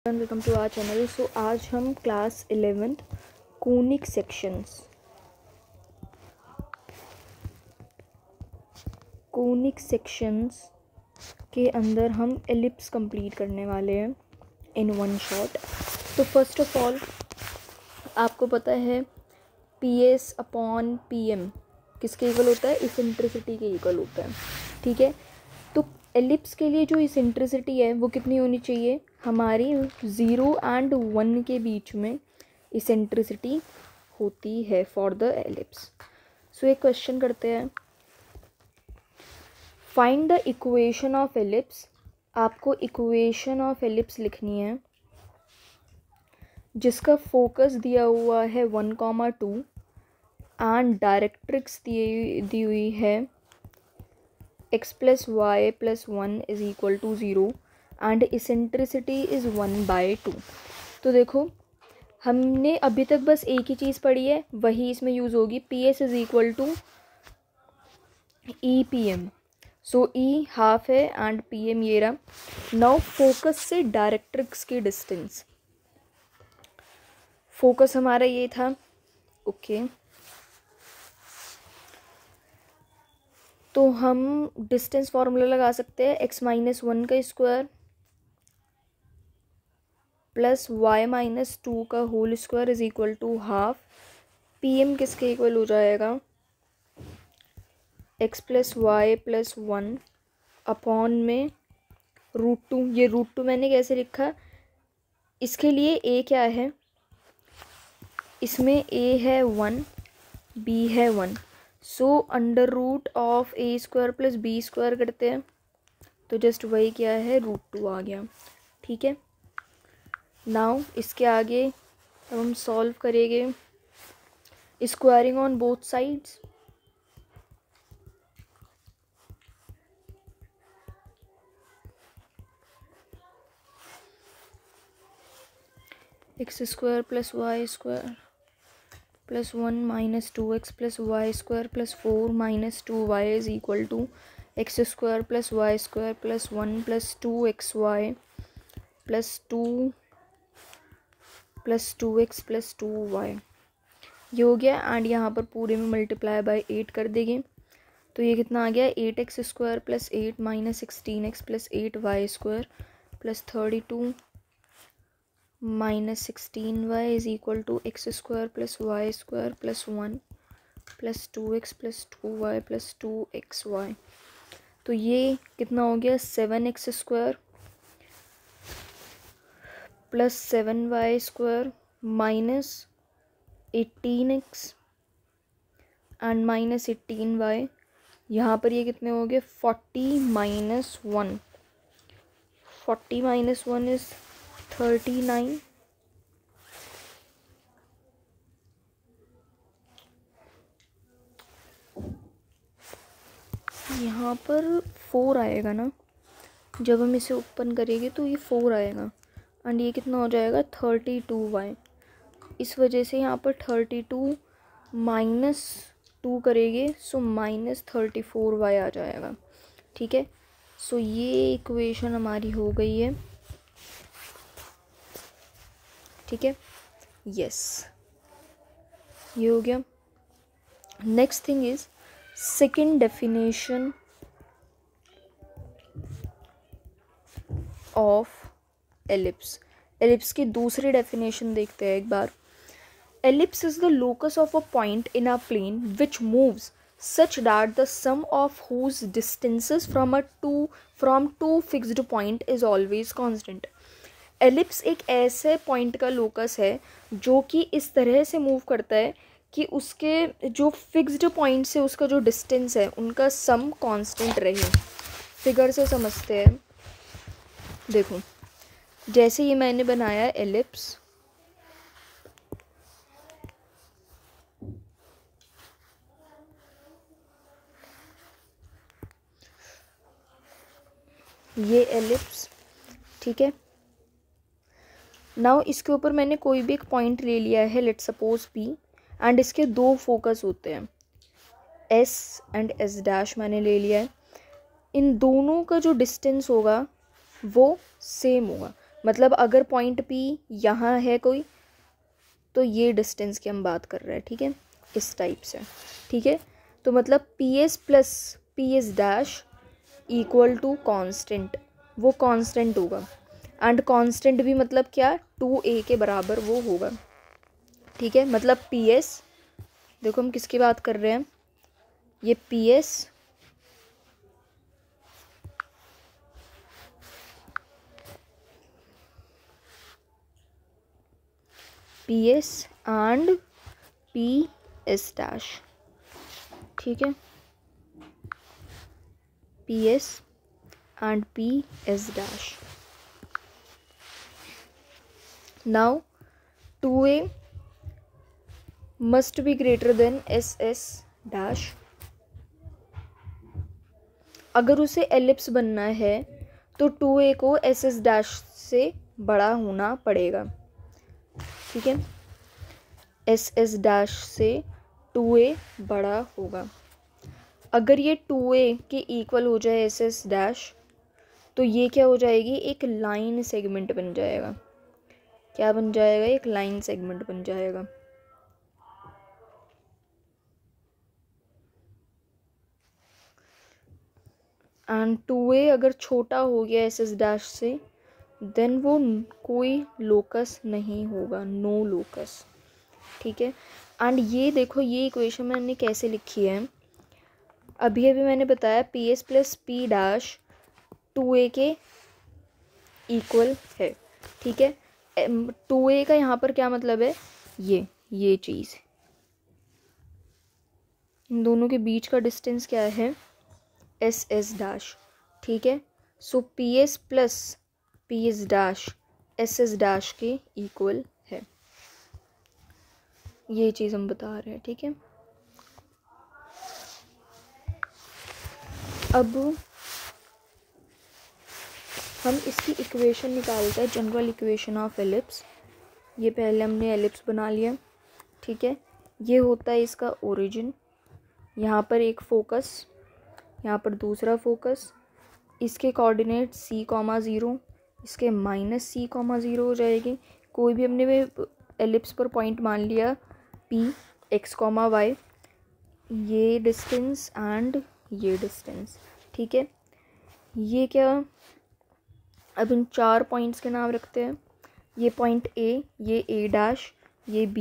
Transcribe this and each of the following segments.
Welcome to our channel. So आज हम class 11th conic sections के अंदर हम एलिप्स कंप्लीट करने वाले हैं इन वन शॉट। तो फर्स्ट ऑफ ऑल आपको पता है PS अपॉन PM किसके इक्वल होता है? इसेंट्रिसिटी के इक्वल होता है। ठीक है, तो एलिप्स के लिए जो इसेंट्रिसिटी है वो कितनी होनी चाहिए? हमारी 0 एंड 1 के बीच में इसेंट्रिसिटी होती है फॉर द एलिप्स। सो एक क्वेश्चन करते हैं, find the equation of ellipse. आपको इक्वेशन ऑफ एलिप्स लिखनी है जिसका फोकस दिया हुआ है 1,2 एंड डायरेक्ट्रिक्स दी हुई है x + y + 1 = 0 and eccentricity is 1/2। तो देखो हमने अभी तक बस एक ही चीज़ पढ़ी है, वही इसमें यूज़ होगी। PS = EPM। सो E हाफ है एंड PM ये रहा। नाउ फोकस से डायरेक्ट्रिक्स की डिस्टेंस, फोकस हमारा ये था। ओके तो हम डिस्टेंस फार्मूला लगा सकते हैं, x - 1 का स्क्वायर प्लस y - 2 का होल स्क्वायर = हाफ। PM किसके इक्वल हो जाएगा? x + y + 1 अपॉन में √2। ये √2 मैंने कैसे लिखा? इसके लिए a क्या है? इसमें a है 1, b है 1। सो √(a² + b² करते हैं तो जस्ट वही क्या है, √2 आ गया। ठीक है, नाउ इसके आगे अब हम सॉल्व करेंगे squaring on both sides. x² + y² + 1 - 2x + y² + 4 - 2y = x² + y² + 1 + 2xy + 2 + 2x + 2y। ये हो गया एंड यहाँ पर पूरे में मल्टीप्लाई बाय 8 कर देंगे तो ये कितना आ गया? 8x² + 8 - 16x + 8y² + 32 - 16y = x² + y² + 1 + 2x + 2y + 2xy। तो ये कितना हो गया? 7x² + 7y² - 18x and -18y। यहाँ पर ये कितने हो गए? 40 - 1। 40 - 1 इज़ 39। यहाँ पर 4 आएगा ना, जब हम इसे ओपन करेंगे तो ये 4 आएगा एंड ये कितना हो जाएगा? 32y। इस वजह से यहाँ पर 32 - 2 करेंगे सो -34y आ जाएगा। ठीक है, सो ये इक्वेशन हमारी हो गई है। ठीक है, यस ये हो गया। Next thing is second definition of ellipse. Ellipse की दूसरी डेफिनेशन देखते हैं एक बार। Ellipse is the locus of a point in a plane which moves such that the sum of whose distances from two fixed point is always constant। Ellipse एक ऐसे point का locus है जो कि इस तरह से मूव करता है कि उसके जो फिक्स्ड पॉइंट से उसका जो डिस्टेंस है उनका सम कांस्टेंट रहे। फिगर से समझते हैं। देखो जैसे ये मैंने बनाया एलिप्स, ये एलिप्स। ठीक है, नाउ इसके ऊपर मैंने कोई भी एक पॉइंट ले लिया है, लेट सपोज P, एंड इसके दो फोकस होते हैं S एंड S' मैंने ले लिया है। इन दोनों का जो डिस्टेंस होगा वो सेम होगा। मतलब अगर पॉइंट P यहाँ है कोई, तो ये डिस्टेंस की हम बात कर रहे हैं, ठीक है, इस टाइप से, ठीक है। तो मतलब PS plus PS dash equal to constant, वो कॉन्स्टेंट होगा। एंड कॉन्स्टेंट भी मतलब क्या, 2a के बराबर वो होगा, ठीक है। मतलब PS, देखो हम किसकी बात कर रहे हैं, ये PS एंड PS डैश, ठीक है, PS and PS dash. Now 2a must be greater than SS dash. अगर उसे एलिप्स बनना है तो 2a को SS डैश से बड़ा होना पड़ेगा, ठीक है, SS डैश से 2a बड़ा होगा। अगर ये 2a के इक्वल हो जाए SS डैश, तो ये क्या हो जाएगी, एक लाइन सेगमेंट बन जाएगा। क्या बन जाएगा, एक लाइन सेगमेंट बन जाएगा। एंड 2a अगर छोटा हो गया SS डैश से, देन वो कोई लोकस नहीं होगा, नो लोकस, ठीक है। एंड ये देखो, ये इक्वेशन मैंने कैसे लिखी है, अभी अभी मैंने बताया PS plus P dash 2a के इक्वल है, ठीक है। 2a का यहाँ पर क्या मतलब है, ये चीज़, इन दोनों के बीच का डिस्टेंस क्या है, SS डैश, ठीक है। So PS plus PS dash SS dash के इक्वल है, ये चीज़ हम बता रहे हैं, ठीक है। अब हम इसकी इक्वेशन निकालते हैं, जनरल इक्वेशन ऑफ एलिप्स। ये पहले हमने एलिप्स बना लिया, ठीक है। ये होता है इसका ओरिजिन, यहाँ पर एक फोकस, यहाँ पर दूसरा फोकस, इसके कोऑर्डिनेट C,0, इसके -C,0 हो जाएगी। कोई भी हमने एलिप्स पर पॉइंट मान लिया P X, Y, ये डिस्टेंस एंड ये डिस्टेंस, ठीक है। ये क्या, अब इन 4 पॉइंट्स के नाम रखते हैं। ये पॉइंट A, ये A डैश, ये B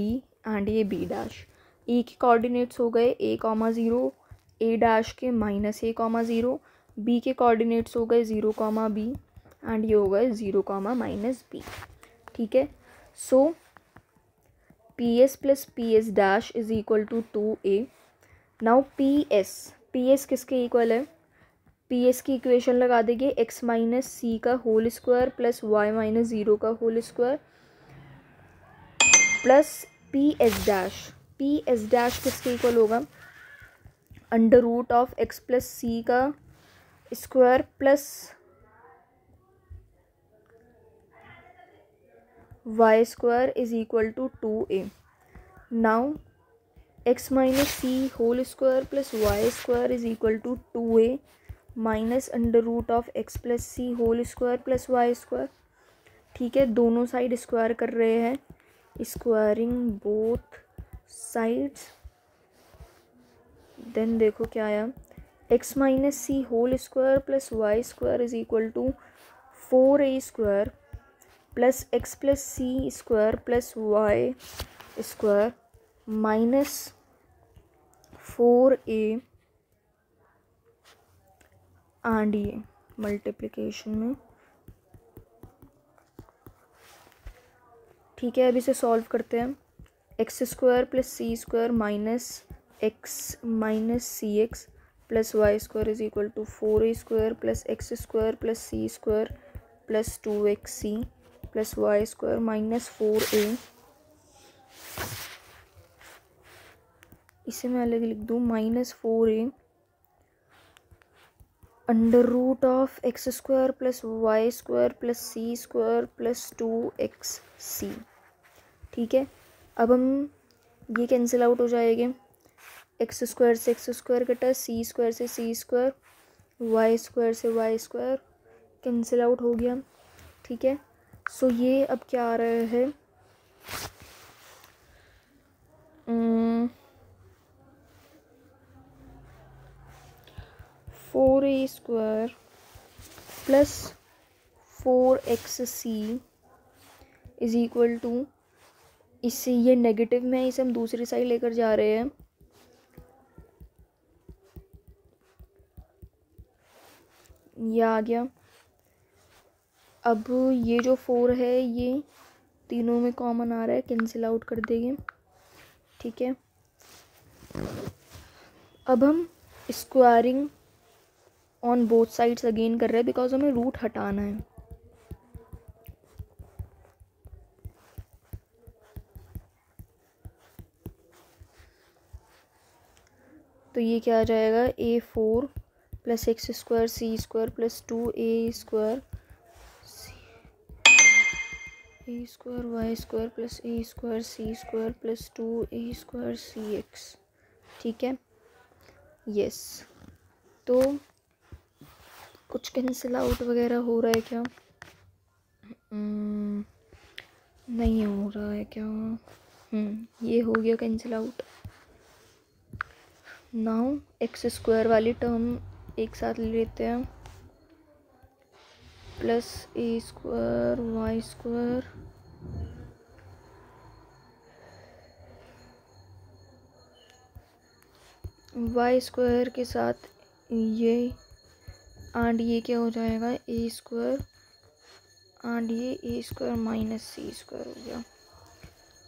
एंड ये B डैश। E के कोऑर्डिनेट्स हो गए A,0, A डैश के -A,0, B के कोऑर्डिनेट्स हो गए 0, B एंड ये हो गए 0, -B, ठीक है। So PS plus PS dash is equal to 2a। Now PS किसके इक्वल है, PS की इक्वेशन लगा देंगे x माइनस सी का whole square plus y minus 0 का whole square plus PS dash किसके इक्वल होगा, under root of x plus c का square plus y square is equal to 2a। Now x minus c whole square plus y square is equal to 2a minus under root of x plus c whole square plus y square, ठीक है। दोनों side square कर रहे हैं, squaring both sides. Then देखो क्या आया, x minus c whole square plus y square is equal to 4a square plus x plus c square plus y square minus 4a and ये मल्टीप्लिकेशन में, ठीक है। अब इसे सॉल्व करते हैं, x square plus c square minus x minus c x plus y square is equal to 4a square plus x square plus c square plus 2xc plus y square minus 4a। इसे मैं अलग लिख दूँ, -4a under root of x square plus y square plus c square plus 2xc, ठीक है। अब हम ये कैंसिल आउट हो जाएंगे, एक्स स्क्वायर से एक्स स्क्वायर कटा, सी स्क्वायर से सी स्क्वायर, वाई स्क्वायर से वाई स्क्वायर कैंसिल आउट हो गया, ठीक है। सो ये अब क्या आ रहा है, 4a² plus 4xc is equal to, इससे ये नेगेटिव में है, इसे हम दूसरी साइड लेकर जा रहे हैं, ये आ गया। अब ये जो 4 है ये तीनों में कॉमन आ रहा है, कैंसिल आउट कर देंगे, ठीक है। अब हम squaring on both sides again कर रहे हैं बिकॉज हमें रूट हटाना है। तो ये क्या आ जाएगा, a4 plus x² c² plus 2a² a² y² plus a² c² plus 2a² cx, ठीक है। यस, तो कुछ कैंसिल आउट वगैरह हो रहा है क्या? नहीं हो रहा है क्या? ये हो गया कैंसिल आउट। नाउ x² वाली टर्म एक साथ ले लेते हैं, प्लस a² y² y² के साथ ये एंड ये क्या हो जाएगा, a² एंड ये a² माइनस c² हो गया।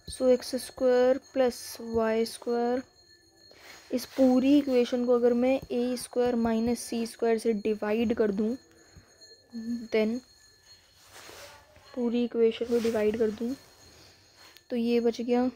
सो x² प्लस y², इस पूरी इक्वेशन को अगर मैं a² माइनस c² से डिवाइड कर दूं, देन पूरी इक्वेशन को डिवाइड कर दूं तो ये बच गया,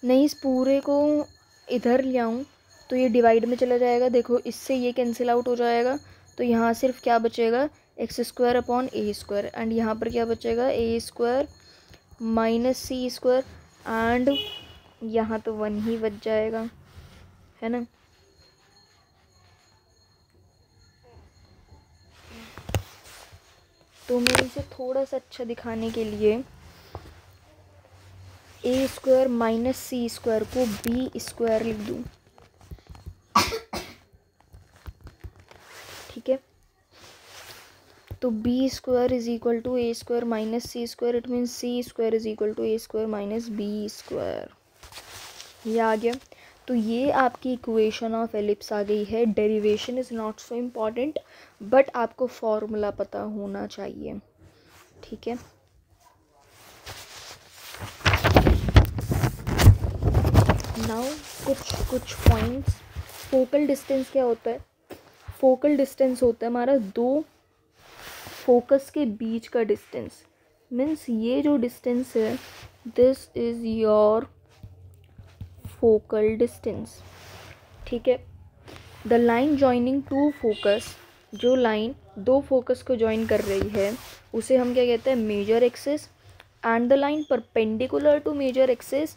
नहीं इस पूरे को इधर ले आऊँ तो ये डिवाइड में चला जाएगा, देखो इससे ये कैंसिल आउट हो जाएगा, तो यहाँ सिर्फ क्या बचेगा, x² अपॉन a² एंड यहाँ पर क्या बचेगा, a² माइनस c² एंड यहाँ तो 1 ही बच जाएगा, है ना। तो मैं इसे थोड़ा सा अच्छा दिखाने के लिए a² माइनस c² को b² लिख दूँ, ठीक है। तो b² is equal to a² minus c², it means c² is equal to a² minus b², ये आ गया। तो ये आपकी इक्वेशन ऑफ एलिप्स आ गई है। Derivation is not so important, but आपको फॉर्मूला पता होना चाहिए, ठीक है। नाउ कुछ पॉइंट्स, फोकल डिस्टेंस क्या होता है, फोकल डिस्टेंस होता है हमारा दो फोकस के बीच का डिस्टेंस, मीन्स ये जो डिस्टेंस है this is your focal distance, ठीक है। The line joining two focus, जो लाइन दो फोकस को जॉइन कर रही है उसे हम क्या कहते हैं, major axis, and the line perpendicular to major axis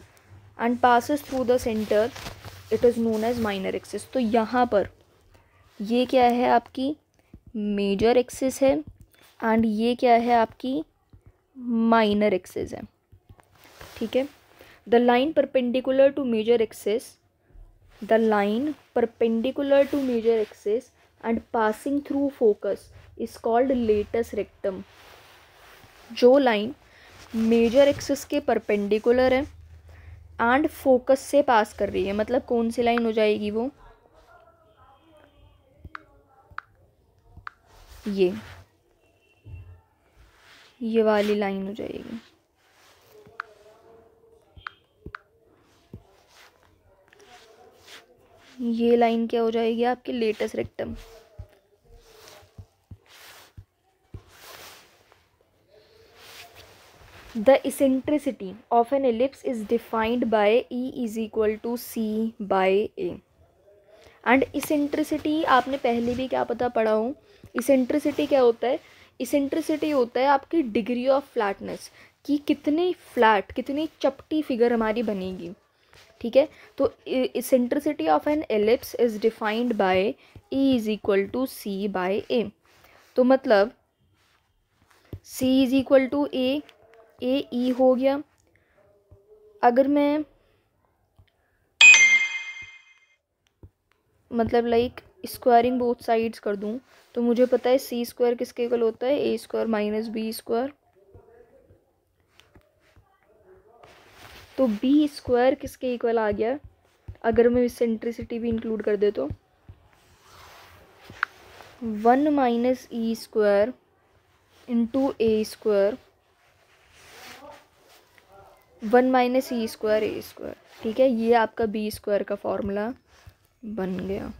and passes through the centre, it is known as minor axis. तो यहाँ पर ये क्या है, आपकी मेजर एक्सिस है एंड ये क्या है, आपकी माइनर एक्सिस है, ठीक है। The line perpendicular to major axis, the line perpendicular to major axis and passing through focus is called latus rectum. जो लाइन मेजर एक्सिस के परपेंडिकुलर है एंड फोकस से पास कर रही है, मतलब कौन सी लाइन हो जाएगी वो, ये वाली लाइन हो जाएगी, ये लाइन क्या हो जाएगी आपकी, latus rectum. The eccentricity of an ellipse is defined by E is equal to C by A. And eccentricity आपने पहले भी क्या पता पढ़ा हो, इसेंट्रिसिटी क्या होता है, इसेंट्रिसिटी होता है आपकी डिग्री ऑफ फ्लैटनेस, कि कितनी फ्लैट, कितनी चपटी फिगर हमारी बनेगी, ठीक है। तो eccentricity of an ellipse is defined by e is equal to c by a. तो मतलब c is equal to a e हो गया। अगर मैं मतलब लाइक स्क्वायरिंग बोथ साइड्स कर दूं तो मुझे पता है सी स्क्वायर किसके इक्वल होता है, a square minus b square. तो बी स्क्वायर किसके इक्वल आ गया अगर मैं इसेंट्रिसिटी भी इंक्लूड कर दे तो 1 minus e square into A square, 1 minus e square a square. ठीक है, ये आपका बी स्क्वायर का फॉर्मूला बन गया।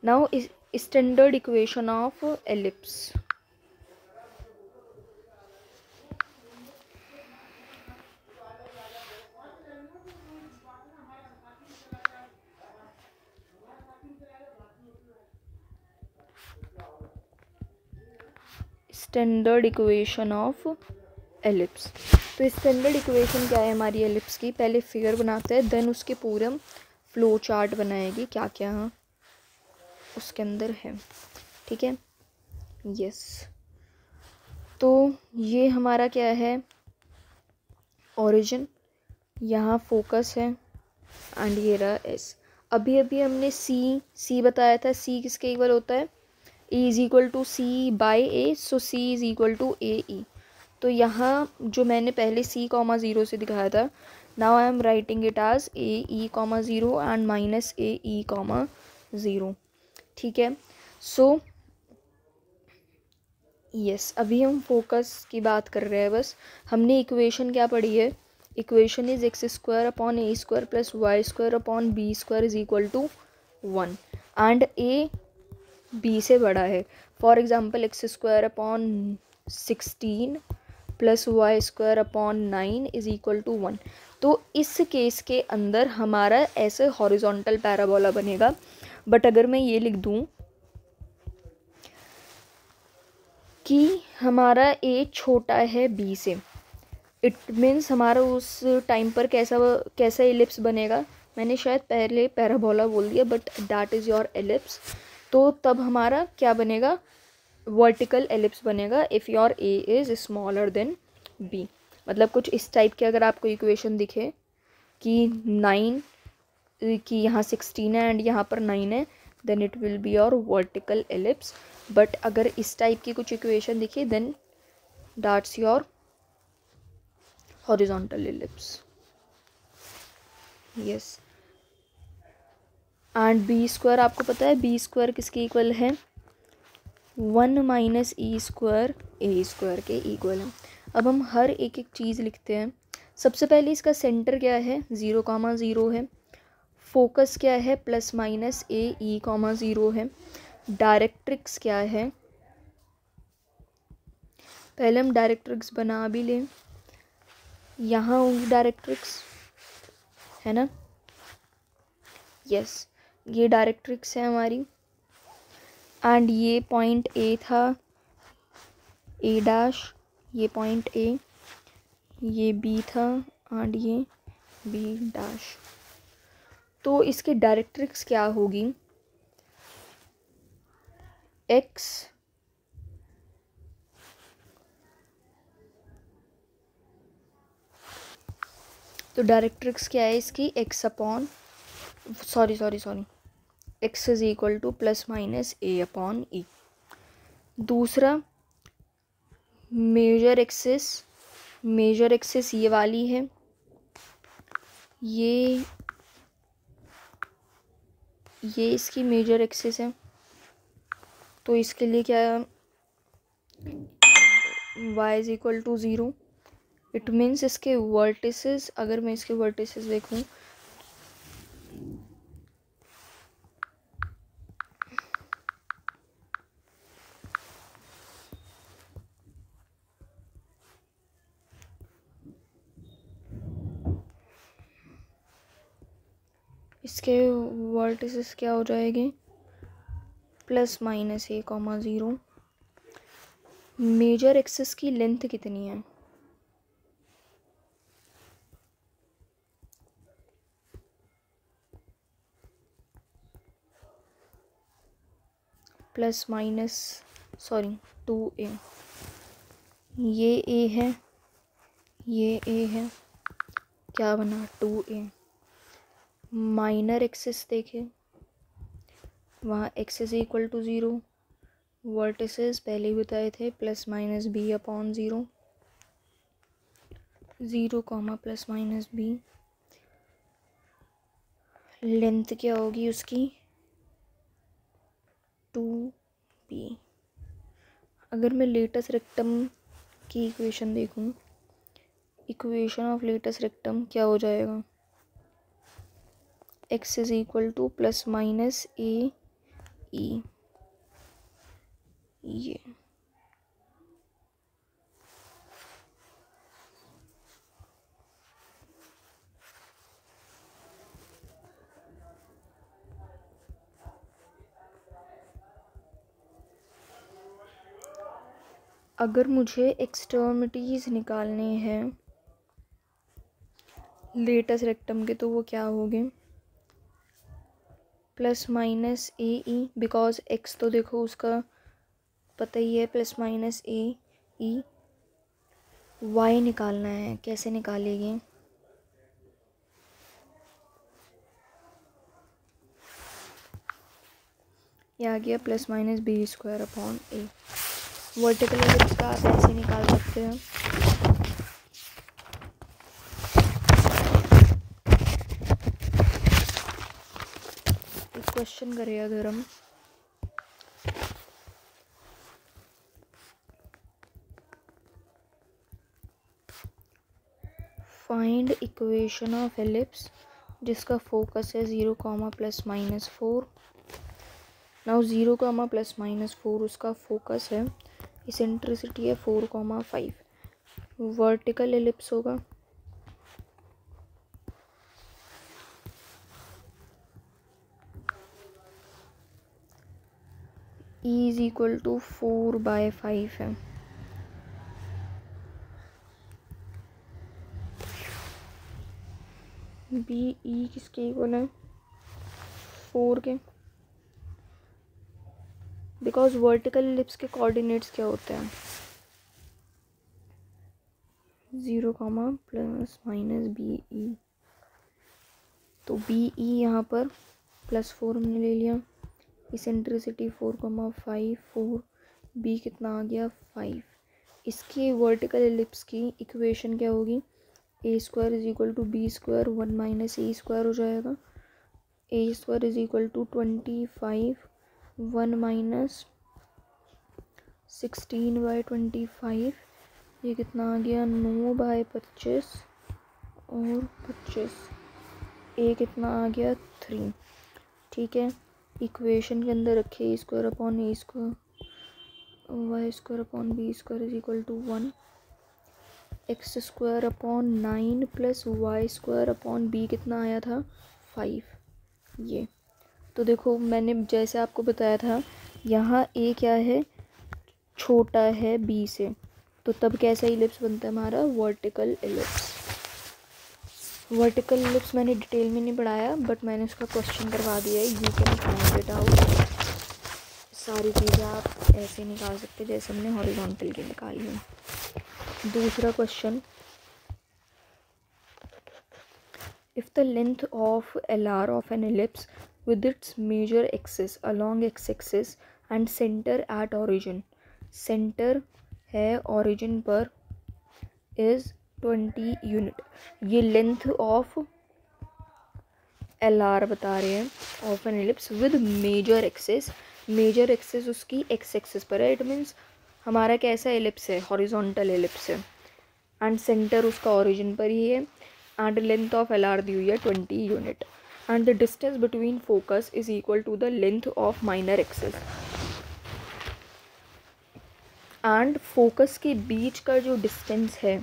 Now standard equation of ellipse. Standard equation of ellipse. तो स्टैंडर्ड इक्वेशन क्या है हमारी एलिप्स की, पहले फिगर बनाते हैं देन उसके पूरे फ्लो चार्ट बनाएगी क्या क्या उसके अंदर है। ठीक है, यस। तो ये हमारा क्या है, ओरिजिन, यहाँ फोकस है एंड ये रहा एस। अभी अभी हमने सी बताया था, सी किसके इक्वल होता है, e is equal to c by a, so c is equal to a e. तो यहाँ जो मैंने पहले सी कॉमा ज़ीरो से दिखाया था, now I am writing it as a e comma zero and minus a e comma zero. ठीक है, सो यस, अभी हम फोकस की बात कर रहे हैं। बस हमने इक्वेशन क्या पढ़ी है, equation is x square upon a square plus y square upon b square is equal to 1 and a b से बड़ा है। For example x square upon 16 plus y square upon 9 is equal to 1। तो इस case के अंदर हमारा ऐसे horizontal parabola बनेगा। बट अगर मैं ये लिख दूं कि हमारा ए छोटा है बी से, इट मीन्स हमारा उस टाइम पर कैसा एलिप्स बनेगा, मैंने शायद पहले पैराबोला बोल दिया but that is your ellipse. तो तब हमारा क्या बनेगा, वर्टिकल एलिप्स बनेगा if your a is smaller than b. मतलब कुछ इस टाइप के अगर आपको इक्वेशन दिखे कि 9 कि यहाँ 16 है एंड यहाँ पर 9 है, then it will be your vertical ellipse. But अगर इस टाइप की कुछ इक्वेशन दिखे then that's your horizontal ellipse. Yes, and b square आपको पता है बी स्क्वायर किसके इक्वल है, 1 minus e square a square के इक्वल है। अब हम हर एक एक चीज़ लिखते हैं। सबसे पहले इसका सेंटर क्या है, 0,0 है। फोकस क्या है, plus minus a e comma 0 है। डायरेक्ट्रिक्स क्या है, पहले हम डायरेक्ट्रिक्स बना भी लें। यहाँ होंगी डायरेक्ट्रिक्स, है ना, यस, ये डायरेक्ट्रिक्स है हमारी। एंड ये पॉइंट ए था, ए डैश, ये पॉइंट ए, ये बी था एंड ये बी डैश। तो इसकी डायरेक्ट्रिक्स क्या होगी, एक्स तो डायरेक्ट्रिक्स क्या है इसकी, x upon sorry x is equal to plus minus a upon e. दूसरा मेजर एक्सिस ये वाली है, ये इसकी मेजर एक्सिस है। तो इसके लिए क्या है, y is equal to 0। It means इसके वर्टिसेस, अगर मैं इसके वर्टिसेस देखूं, इसके वर्टिसेस क्या हो जाएंगे, प्लस माइनस ए कॉमा 0। मेजर एक्सिस की लेंथ कितनी है, प्लस माइनस सॉरी 2a, ये a है, ये a है, क्या बना 2a। माइनर एक्सिस देखें, वहाँ x is equal to 0, vertices पहले ही बताए थे plus minus b upon 0, 0 comma plus minus b। Length क्या होगी उसकी 2b। अगर मैं लेटस रेक्टम की इक्वेशन देखूं, इक्वेशन ऑफ लेटस रेक्टम क्या हो जाएगा, x is equal to plus minus a e, ये अगर मुझे एक्सट्रीमिटीज़ निकालने हैं लेटस रेक्टम के तो वो क्या होंगे, plus minus a e, because x तो देखो उसका पता ही है plus minus a e. Y निकालना है, कैसे निकालेंगे, ये आ गया plus minus b square upon a. Vertical ellipse का आप ऐसे निकाल सकते हैं, एक क्वेश्चन करें अगर हम, फाइंड इक्वेशन ऑफ एलिप्स जिसका फोकस है 0 comma plus minus 4। Now 0 comma plus minus 4 उसका फोकस है, इसेंट्रिसिटी है 4 कॉमा 5। वर्टिकल एलिप्स होगा E इज इक्वल टू 4/5 है। बी ई किसके इक्वल है 4 के, बिकॉज वर्टिकल एलिप्स के कोऑर्डिनेट्स क्या होते हैं 0 comma plus minus b e, तो बी ई यहाँ पर +4 हमने ले लिया, इसेंट्रिसिटी 4,5 4, बी कितना आ गया 5। इसकी वर्टिकल एलिप्स की इक्वेशन क्या होगी, a square is equal to b square 1 minus a square हो जाएगा, a square is equal to 25 1 minus 16/25, ये कितना आ गया 9/25 और 25, ए कितना आ गया 3। ठीक है, इक्वेशन के अंदर रखे a square upon a square y square upon b square is equal to 1, x square upon 9 plus y square upon b कितना आया था 5। ये तो देखो मैंने जैसे आपको बताया था यहाँ ए क्या है छोटा है बी से, तो तब कैसा इलिप्स बनता है हमारा वर्टिकल इलिप्स। वर्टिकल एलिप्स मैंने डिटेल में नहीं पढ़ाया बट मैंने उसका क्वेश्चन करवा दिया है, you can find it out. सारी चीज़ें आप ऐसे निकाल सकते हैं जैसे हमने हॉरिजॉन्टल की निकाली है। दूसरा question, if the length of L R of an ellipse with its major axis along x axis and centre at origin, centre है ऑरिजिन पर इज़ 20 यूनिट, ये लेंथ ऑफ एल आर बता रहे हैं of an ellipse with major axis, major axis उसकी x axis पर है, it means हमारा कैसा एलिप्स है हॉरिजॉन्टल एलिप्स है, एंड सेंटर उसका ऑरिजिन पर ही है, and length of L R दी हुई है 20 unit, and the distance between focus is equal to the length of minor axis, and focus के बीच का जो डिस्टेंस है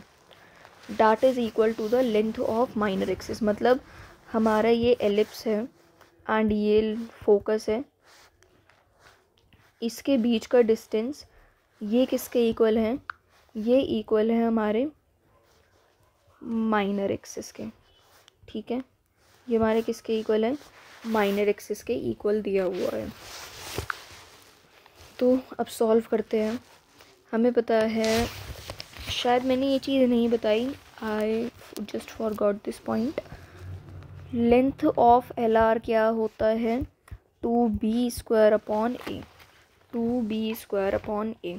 that is equal to the length of minor axis. मतलब हमारा ये एलिप्स है एंड ये फोकस है, इसके बीच का डिस्टेंस ये किसके इक्वल है, ये इक्वल है हमारे माइनर एक्सिस के। ठीक है, ये हमारे किसके इक्वल है माइनर एक्सिस के इक्वल दिया हुआ है। तो अब सॉल्व करते हैं। हमें पता है, शायद मैंने ये चीज़ नहीं बताई, I just forgot this point. Length of L are क्या होता है, 2b² upon A, 2b² upon A.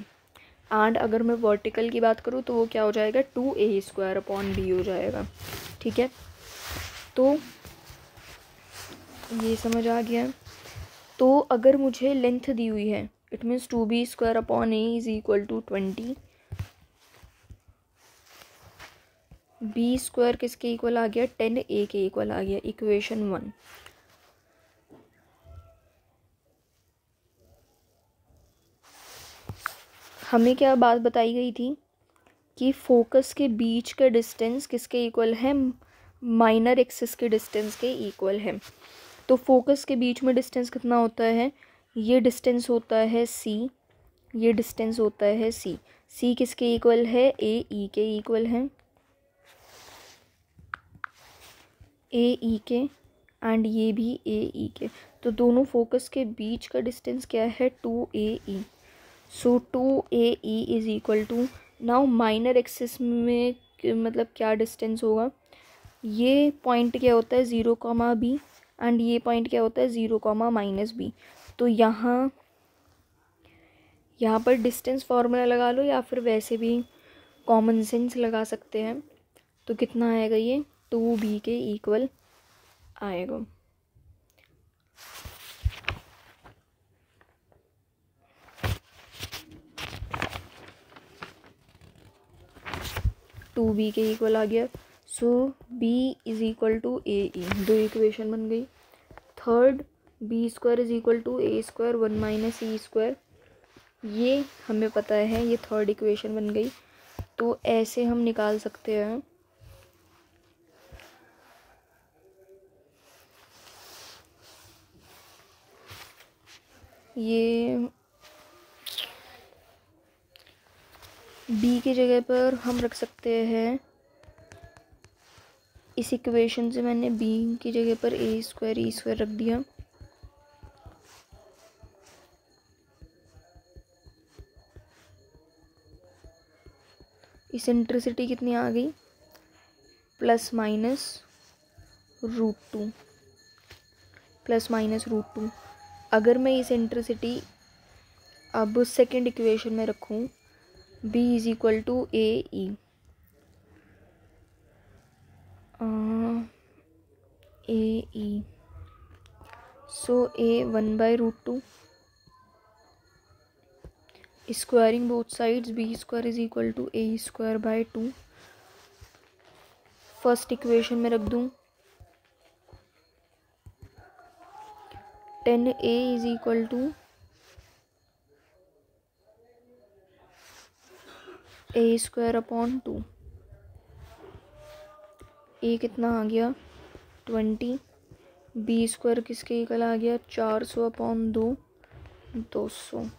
And अगर मैं वर्टिकल की बात करूँ तो वो क्या हो जाएगा, 2a² अपॉन बी हो जाएगा। ठीक है, तो ये समझ आ गया। तो अगर मुझे लेंथ दी हुई है, it means 2b² upon a is equal to 20। b² किसके इक्वल आ गया, 10a के इक्वल आ गया, इक्वेशन 1। हमें क्या बात बताई गई थी कि फोकस के बीच का डिस्टेंस किसके इक्वल है, माइनर एक्सिस के डिस्टेंस के इक्वल है। तो फोकस के बीच में डिस्टेंस कितना होता है, ये डिस्टेंस होता है c, ये डिस्टेंस होता है c। c किसके इक्वल है, ए ई के इक्वल है, ए ई के, एंड ये भी ए ई के। तो दोनों फोकस के बीच का डिस्टेंस क्या है, 2AE। So 2AE is equal to, now minor axis में मतलब क्या डिस्टेंस होगा, ये पॉइंट क्या होता है 0,b, एंड ये पॉइंट क्या होता है 0,-b। तो यहाँ पर डिस्टेंस फार्मूला लगा लो या फिर वैसे भी कॉमन सेंस लगा सकते हैं। तो कितना आएगा, ये 2b के इक्वल आएगा। टू बी के इक्वल आ गया। So b is equal to a e, दो इक्वेशन बन गई। Third, b² is equal to a², 1 minus e², ये हमें पता है, ये थर्ड इक्वेशन बन गई। तो ऐसे हम निकाल सकते हैं ये b की जगह पर हम रख सकते हैं, इस इक्वेशन से मैंने b की जगह पर a² e² रख दिया। इसेंट्रिसिटी कितनी आ गई, +-√2, +-√2। अगर मैं इसेंट्रिसिटी अब सेकंड इक्वेशन में रखूं, b is equal to a e, so a 1/√2, squaring both sides, b² is equal to a²/2। First equation में रख दूं, 10a is equal to a² upon 2। a कितना आ गया 20, b² किसके इक्वल आ गया 400 upon 2, 200।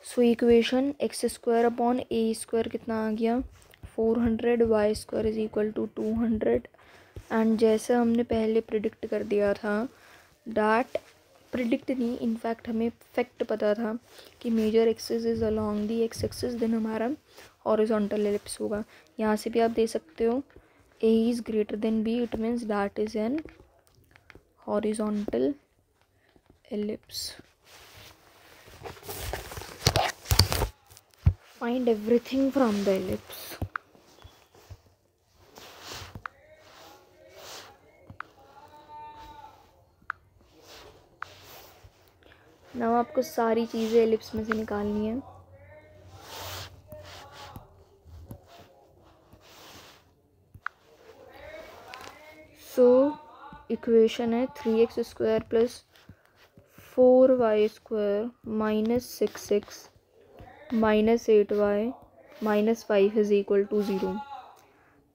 So equation x² upon a² कितना आ गया 400, y² is equal to 200। And जैसा हमने पहले प्रिडिक्ट कर दिया था, डैट प्रिडिक्ट नहीं, इनफैक्ट हमें फैक्ट पता था कि major axis is along the x axis, then हमारा हॉरिजॉन्टल एलिप्स होगा। यहाँ से भी आप दे सकते हो a is greater than b, it means that is an horizontal ellipse. Find everything from the ellipse. now आपको सारी चीज़ें एलिप्स में से निकालनी है। सो इक्वेशन है 3x² plus 4y² minus 6x minus 8y minus 5 is equal to 0।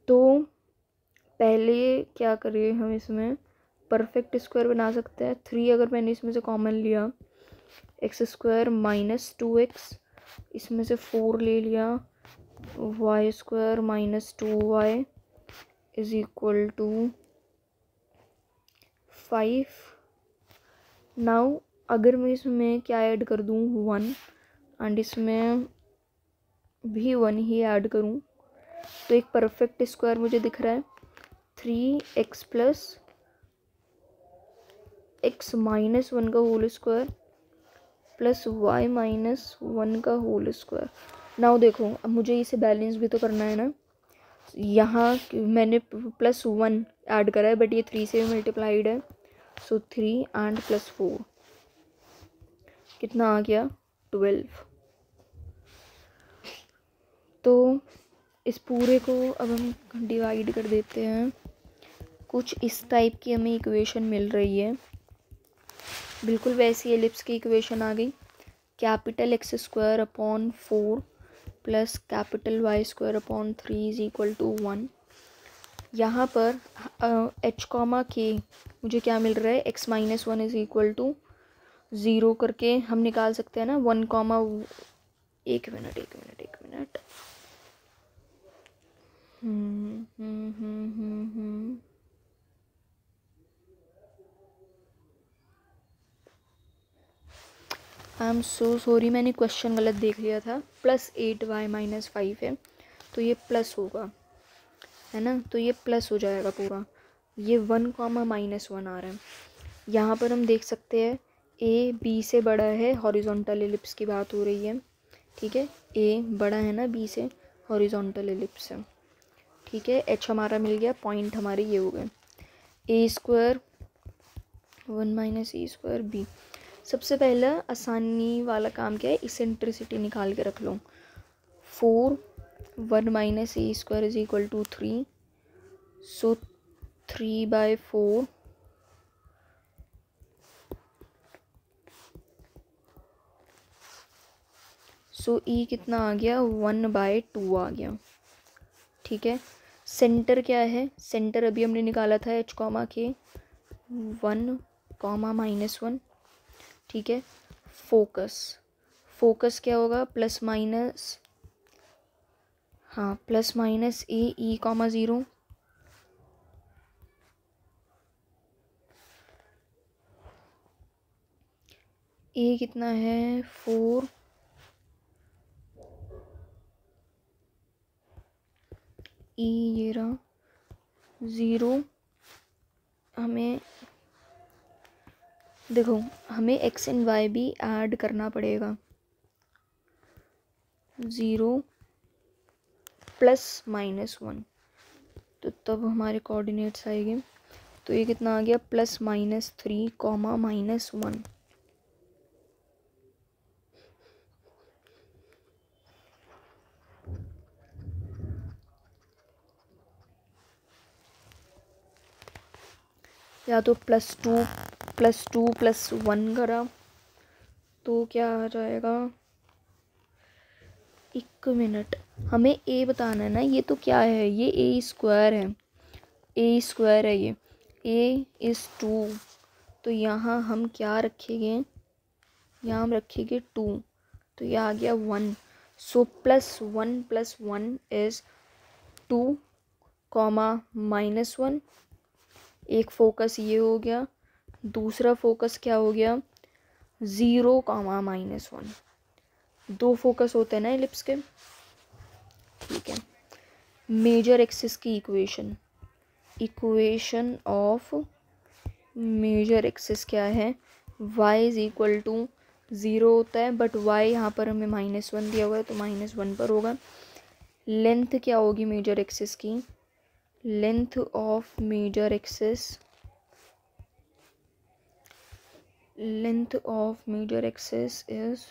तो पहले क्या करें, हम इसमें परफेक्ट स्क्वायर बना सकते हैं। 3 अगर मैंने इसमें से कॉमन लिया, x² माइनस 2x, इसमें से 4 ले लिया, y² minus 2y is equal to 5। Now अगर मैं इसमें क्या ऐड कर दूँ 1 एंड इसमें भी 1 ही ऐड करूँ तो एक परफेक्ट स्क्वायर मुझे दिख रहा है 3x प्लस x माइनस 1 का whole square plus y minus 1 का होल स्क्वायर। नाउ देखो, अब मुझे इसे बैलेंस भी तो करना है ना। यहाँ मैंने +1 ऐड करा है बट ये 3 से मल्टीप्लाइड है, सो 3 एंड +4 कितना आ गया 12। तो इस पूरे को अब हम डिवाइड कर देते हैं। कुछ इस टाइप की हमें इक्वेशन मिल रही है, बिल्कुल वैसी एलिप्स की इक्वेशन आ गई। x² upon 4 plus y² upon 3 is equal to 1। यहाँ पर h, मुझे क्या मिल रहा है x minus 1 is equal to 0 करके हम निकाल सकते हैं ना 1, एक मिनट आई एम सो सॉरी, मैंने क्वेश्चन गलत देख लिया था। +8y माइनस 5 है तो ये प्लस होगा, है ना, तो ये प्लस हो जाएगा पूरा। ये 1, -1 आ रहा है। यहाँ पर हम देख सकते हैं a b से बड़ा है, हॉरिजॉन्टल एलिप्स की बात हो रही है, ठीक है। a बड़ा है ना b से, हॉरिजॉन्टल एलिप्स है, ठीक है। h हमारा मिल गया, पॉइंट हमारे ये हो गए। a² 1 - a² b। सबसे पहला आसानी वाला काम क्या है, इसेंट्रिसिटी निकाल के रख लो। 4 1 - a² इज इक्वल टू 3, सो 3/4 सो ई कितना आ गया 1/2 आ गया, ठीक है। सेंटर क्या है, सेंटर अभी हमने निकाला था h, k 1, -1, ठीक है। फोकस क्या होगा प्लस माइनस ए ई, 0। ए कितना है 4, ई ये रहा 0। हमें देखो, हमें x एंड y भी ऐड करना पड़ेगा। 0 + -1, तो तब हमारे कोऑर्डिनेट्स आएंगे। तो ये कितना आ गया +-3, -1। या तो +2 + 1 करा तो क्या आ जाएगा, एक मिनट, हमें a बताना है ना। ये तो क्या है, ये a² है, ये a is 2, तो यहाँ हम क्या रखेंगे, यहाँ हम रखेंगे 2, तो ये आ गया 1। सो +1 + 1 इज 2, -1। एक फोकस ये हो गया, दूसरा फोकस क्या हो गया 0, -1। 2 फोकस होते हैं ना एलिप्स के, ठीक है। मेजर एक्सिस की इक्वेशन ऑफ मेजर एक्सिस क्या है, y इज इक्वल टू 0 होता है, बट y यहाँ पर हमें -1 दिया हुआ है तो -1 पर होगा। लेंथ क्या होगी मेजर एक्सिस की, length of major axis is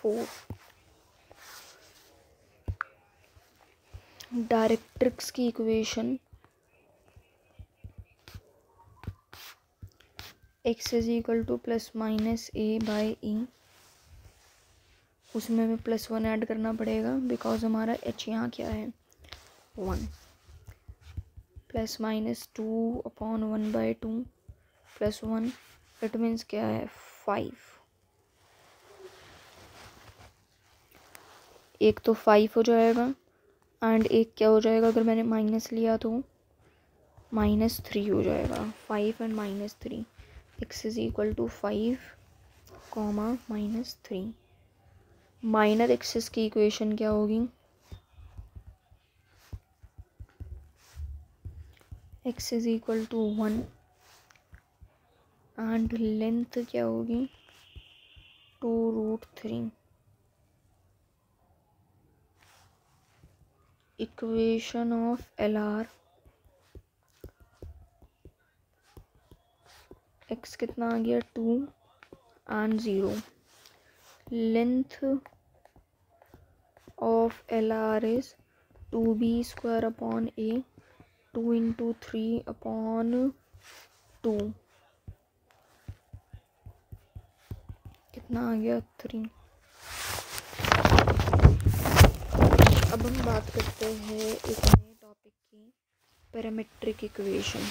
4। Directrix की equation x is equal to +-a/e, उसमें हमें +1 ऐड करना पड़ेगा बिकॉज हमारा h यहाँ क्या है 1, +-2 अपॉन 1/2 +1, इट मीन्स क्या है 5। एक तो 5 हो जाएगा एंड एक क्या हो जाएगा, अगर मैंने माइनस लिया तो -3 हो जाएगा। 5 and -3, x is equal to 5, -3। Minor axis की इक्वेशन क्या होगी, x is equal to 1 and length क्या होगी 2√3। इक्वेशन ऑफ LR, x कितना आ गया 2 and 0। Length of LR is 2b² upon a, 2 into 3 upon 2, कितना आ गया 3। अब हम बात करते हैं एक नए टॉपिक की, parametric equation.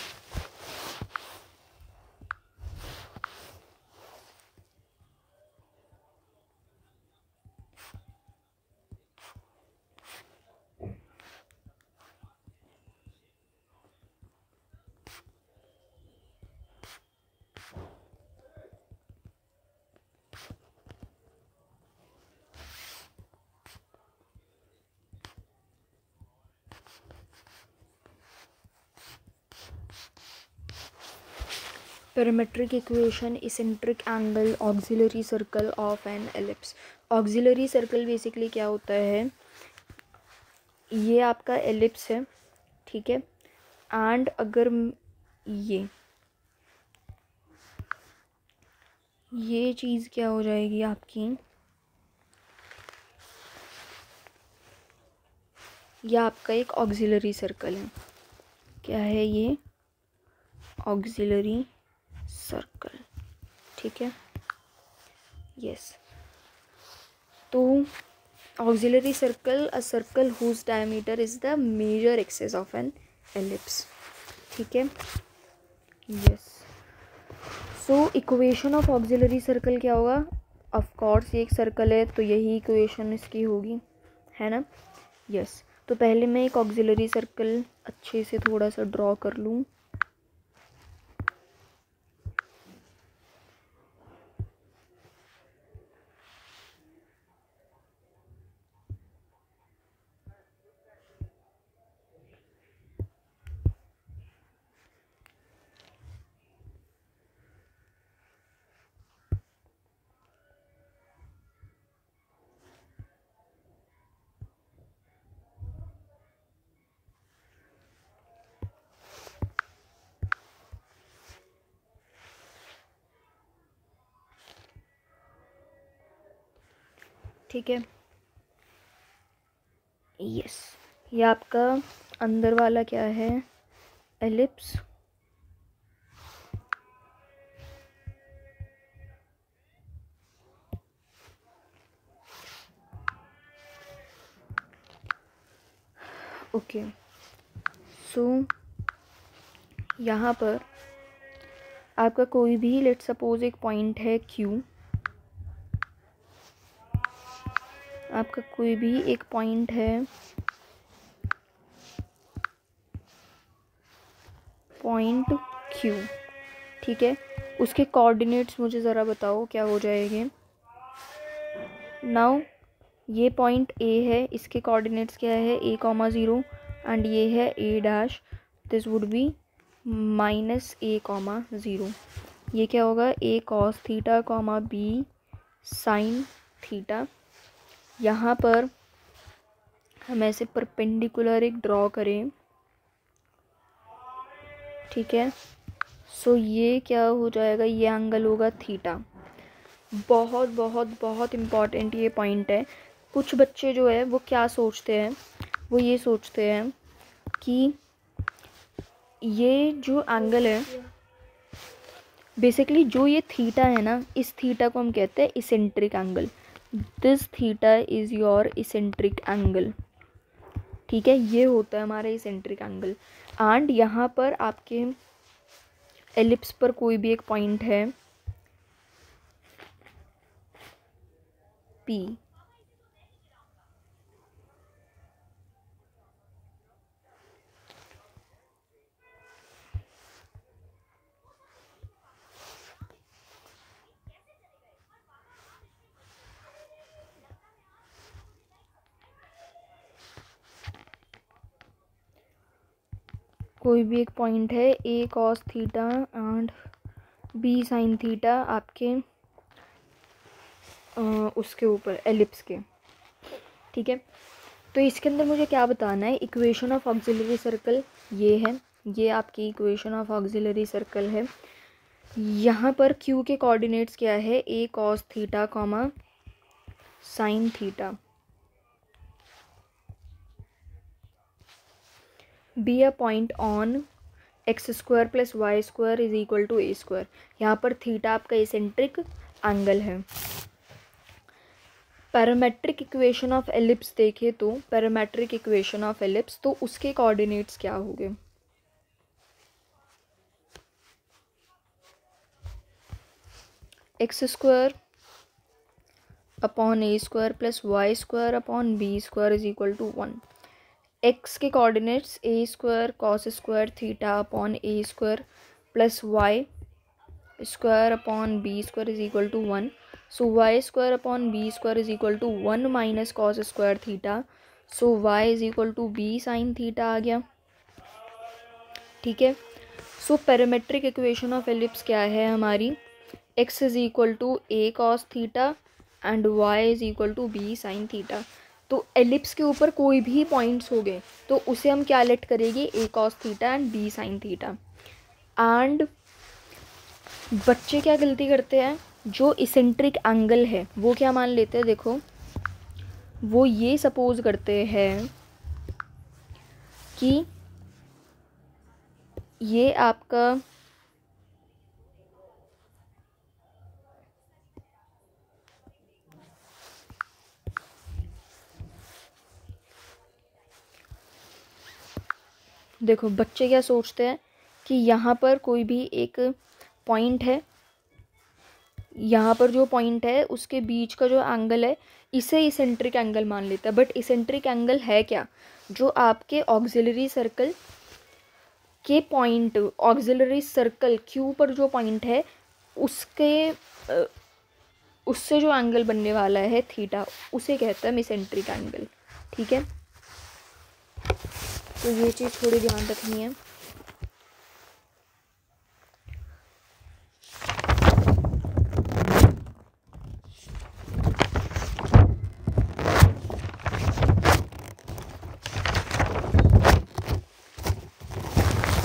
Parametric equation, eccentric angle, auxiliary circle of an ellipse। auxiliary circle basically क्या होता है, ये आपका एलिप्स है, ठीक है, एंड अगर ये चीज़ क्या हो जाएगी आपकी, यह आपका एक ऑक्सिलरी सर्कल है। क्या है ये, ऑक्सिलरी सर्कल, ठीक है, यस। तो auxiliary circle, a circle whose diameter is the major axis of an ellipse, ठीक है, yes. So equation of auxiliary circle क्या होगा, ऑफ कोर्स ये एक सर्कल है तो यही इक्वेशन इसकी होगी, है ना, यस। तो पहले मैं एक ऑक्सिलरी सर्कल अच्छे से थोड़ा सा ड्रॉ कर लूँ। ठीक है, यस। ये आपका अंदर वाला क्या है, एलिप्स, ओके। सो यहाँ पर आपका कोई भी, लेट सपोज एक पॉइंट है Q, आपका कोई भी एक पॉइंट है पॉइंट Q, ठीक है, उसके कोऑर्डिनेट्स मुझे ज़रा बताओ क्या हो जाएंगे। नाउ ये पॉइंट A है, इसके कोऑर्डिनेट्स क्या है, a,0 एंड ये है a', this would be -a,0। ये क्या होगा, a cos theta, b sin theta. यहाँ पर हम ऐसे परपेंडिकुलर एक ड्रॉ करें, ठीक है। सो ये क्या हो जाएगा, ये एंगल होगा थीटा। बहुत बहुत बहुत इम्पॉर्टेंट ये पॉइंट है। कुछ बच्चे जो है वो क्या सोचते हैं, वो ये सोचते हैं कि ये जो एंगल है, बेसिकली जो ये थीटा है ना, इस थीटा को हम कहते हैं eccentric angle. This theta is your eccentric angle, ठीक है, ये होता है हमारा इसेंट्रिक एंगल। एंड यहाँ पर आपके एलिप्स पर कोई भी एक पॉइंट है P, कोई भी एक पॉइंट है a cos theta and b sine theta आपके उसके ऊपर एलिप्स के, ठीक है। तो इसके अंदर मुझे क्या बताना है, इक्वेशन ऑफ ऑक्सिलरी सर्कल ये है, ये आपकी इक्वेशन ऑफ ऑक्सिलरी सर्कल है। यहाँ पर क्यू के कोऑर्डिनेट्स क्या है, a cos theta comma sine theta, be a point on x square plus y square is equal to a square. यहाँ पर थीटा आपका एसेंट्रिक एंगल है। पैरामेट्रिक इक्वेशन ऑफ एलिप्स देखें तो पैरामेट्रिक इक्वेशन ऑफ एलिप्स, तो उसके coordinates क्या होंगे, x square upon a square plus y square upon b square is equal to 1। X के coordinates a square cos square theta upon a square plus y square upon b square is equal to 1। So y square upon b square is equal to 1 minus cos square theta, so y is equal to b sine theta आ गया, ठीक है। So parametric equation of ellipse क्या है हमारी, x is equal to a cos theta and y is equal to b sine theta. तो ellipse के ऊपर कोई भी पॉइंट्स हो गए तो उसे हम क्या लेट करेंगे, a cos theta and b sine theta. And बच्चे क्या गलती करते हैं, जो इसेंट्रिक एंगल है वो क्या मान लेते हैं, देखो वो ये सपोज करते हैं कि ये आपका देखो बच्चे क्या सोचते हैं कि यहाँ पर कोई भी एक पॉइंट है, यहाँ पर जो पॉइंट है उसके बीच का जो एंगल है इसे इसेंट्रिक एंगल मान लेता है। बट इसेंट्रिक एंगल है क्या, जो आपके ऑक्सिलरी सर्कल के पॉइंट, ऑक्सिलरी सर्कल क्यू पर जो पॉइंट है उसके उससे जो एंगल बनने वाला है थीटा, उसे कहते हैं इसेंट्रिक एंगल, ठीक है। तो ये चीज़ थोड़ी ध्यान रखनी है।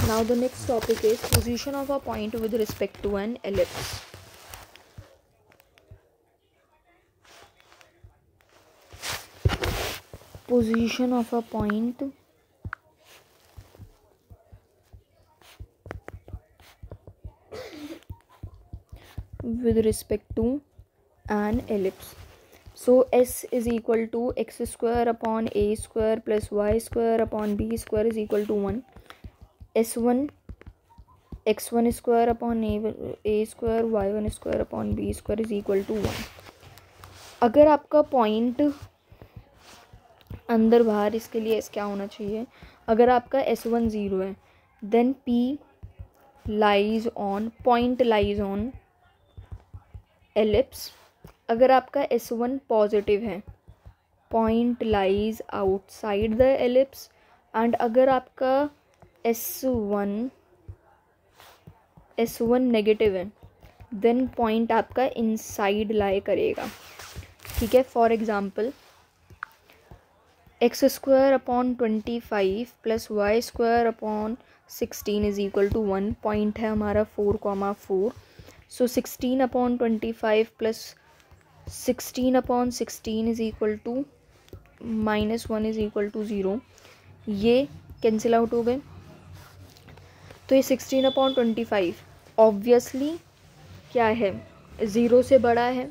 Now the next topic is position of a point with respect to an ellipse. Position of a point with respect to an ellipse. So s is equal to x square upon a square plus y square upon b square is equal to 1. s1 x1 square upon a square y1 square upon b square is equal to 1. अगर आपका point अंदर बाहर, इसके लिए s क्या होना चाहिए, अगर आपका s1 0 है then p lies on, point lies on ellipse. अगर आपका s1 पॉजिटिव है point lies outside the ellipse. And अगर आपका S1 नेगेटिव है देन पॉइंट आपका इनसाइड लाई करेगा, ठीक है। For example x square upon 25 plus y square upon 16 is equal to 1, point है हमारा 4,4। So 16 upon 25 plus 16 upon 16 is equal to -1 is equal to 0, ये कैंसिल आउट हो गए। तो ये 16 अपॉन 25 ऑब्वियसली क्या है, 0 से बड़ा है,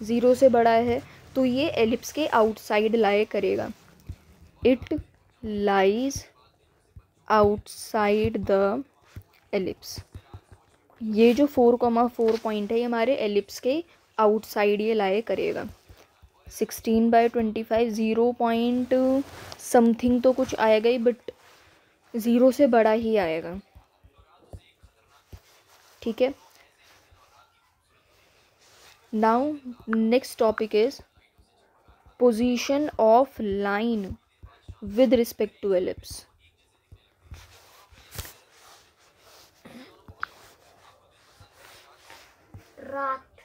0 से बड़ा है तो ये एलिप्स के आउटसाइड लाई करेगा, it lies outside the ellipse. ये जो 4,4 पॉइंट है ये हमारे एलिप्स के आउटसाइड ये लाई करेगा। 16/25 0 पॉइंट समथिंग तो कुछ आएगा ही, बट 0 से बड़ा ही आएगा, ठीक है। Now next topic is position of line with respect to ellipse. रात।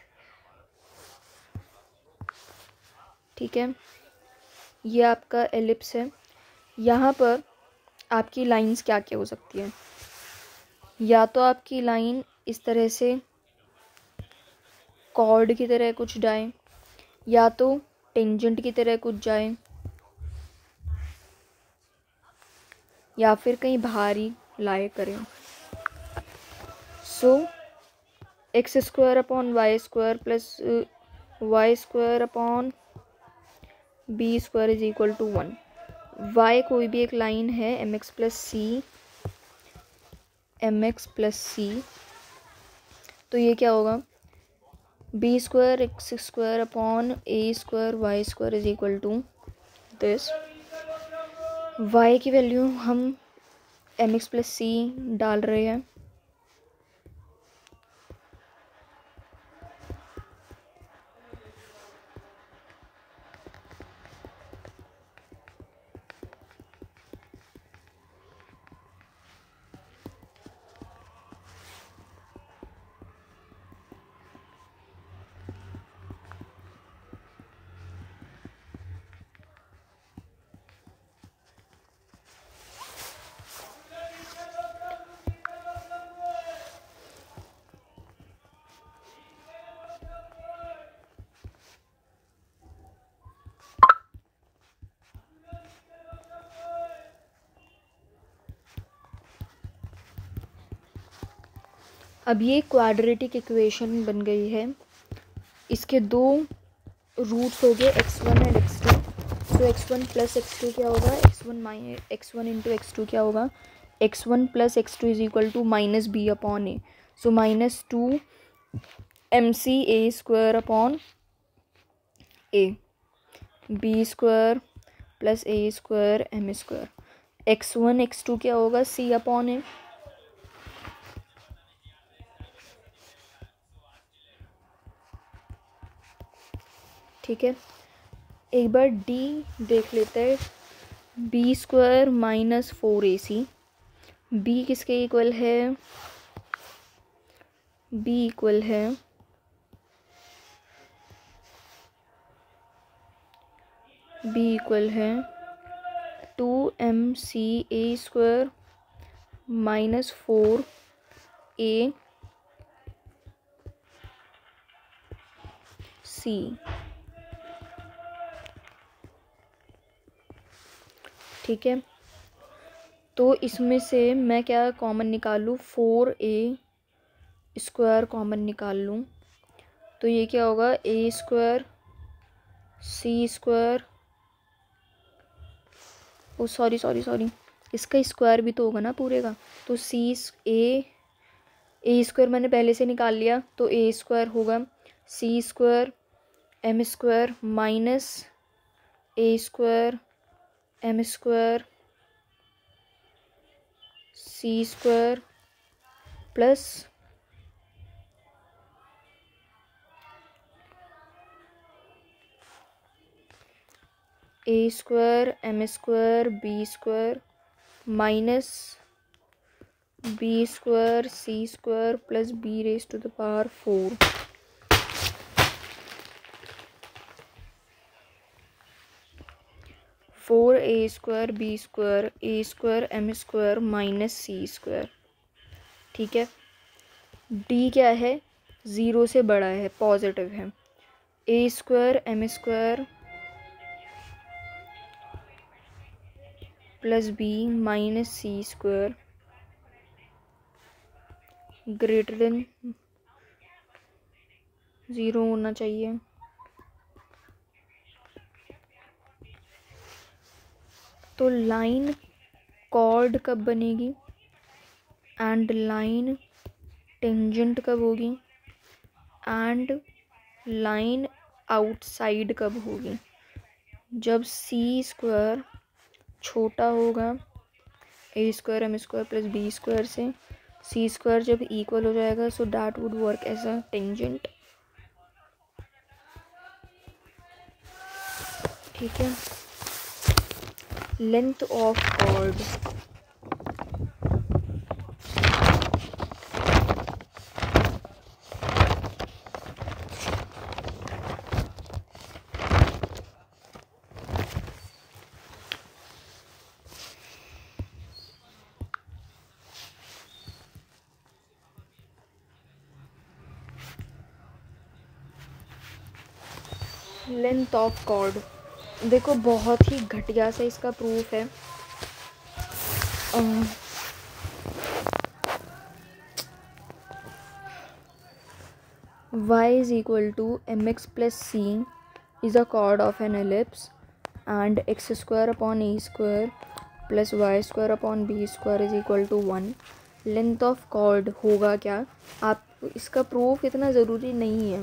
ठीक है, ये आपका एलिप्स है। यहाँ पर आपकी लाइंस क्या क्या हो सकती है? या तो आपकी लाइन इस तरह से कॉर्ड की तरह कुछ जाए, या तो टेंजेंट की तरह कुछ जाए, या फिर कहीं भारी लाए करें। So x square upon y square plus y square upon b square is equal to 1। Y कोई भी एक लाइन है एम एक्स प्लस सी, तो ये क्या होगा? B square x square upon a square y square is equal to this. Y की value हम एम एक्स प्लस सी डाल रहे हैं। अब ये क्वाड्रेटिक इक्वेशन बन गई है। इसके दो रूट्स हो गए x1 एंड x2। तो x1 प्लस x2 क्या होगा? x1 इंटू x2 क्या होगा? x1 plus x2 is equal to minus b upon a. So minus 2 mc a square upon a, b square plus a square m square. x1 x2 क्या होगा? c upon a. ठीक है, एक बार D देख लेते हैं। B square minus 4ac। B किसके इक्वल है? बी इक्वल है to m c a square minus 4ac। ठीक है, तो इसमें से मैं क्या कॉमन निकालूँ? 4a स्क्वायर कॉमन निकाल लूँ, तो ये क्या होगा? A square c square, O sorry, इसका स्क्वायर भी तो होगा ना पूरे का। तो ए स्क्वायर मैंने पहले से निकाल लिया, तो ए स्क्वायर होगा c square m square minus a square m square c square plus a square m square b square minus b square c square plus b raise to the power 4। Four a square m square minus c square. ठीक है, D क्या है? 0 से बड़ा है, positive है। A square m square plus b minus c square greater than 0 होना चाहिए। तो लाइन कॉर्ड कब बनेगी एंड लाइन टेंजेंट कब होगी एंड लाइन आउटसाइड कब होगी? जब सी स्क्वायर छोटा होगा a square m square plus b square से। सी स्क्वायर जब इक्वल हो जाएगा, so that would work as a tangent. ठीक है, length of chord length of chord, देखो बहुत ही घटिया सा इसका प्रूफ है। y is equal to mx plus c is a chord of an ellipse and x square upon a square plus y square upon b square is equal to 1। Length of chord होगा क्या, आप इसका proof इतना ज़रूरी नहीं है।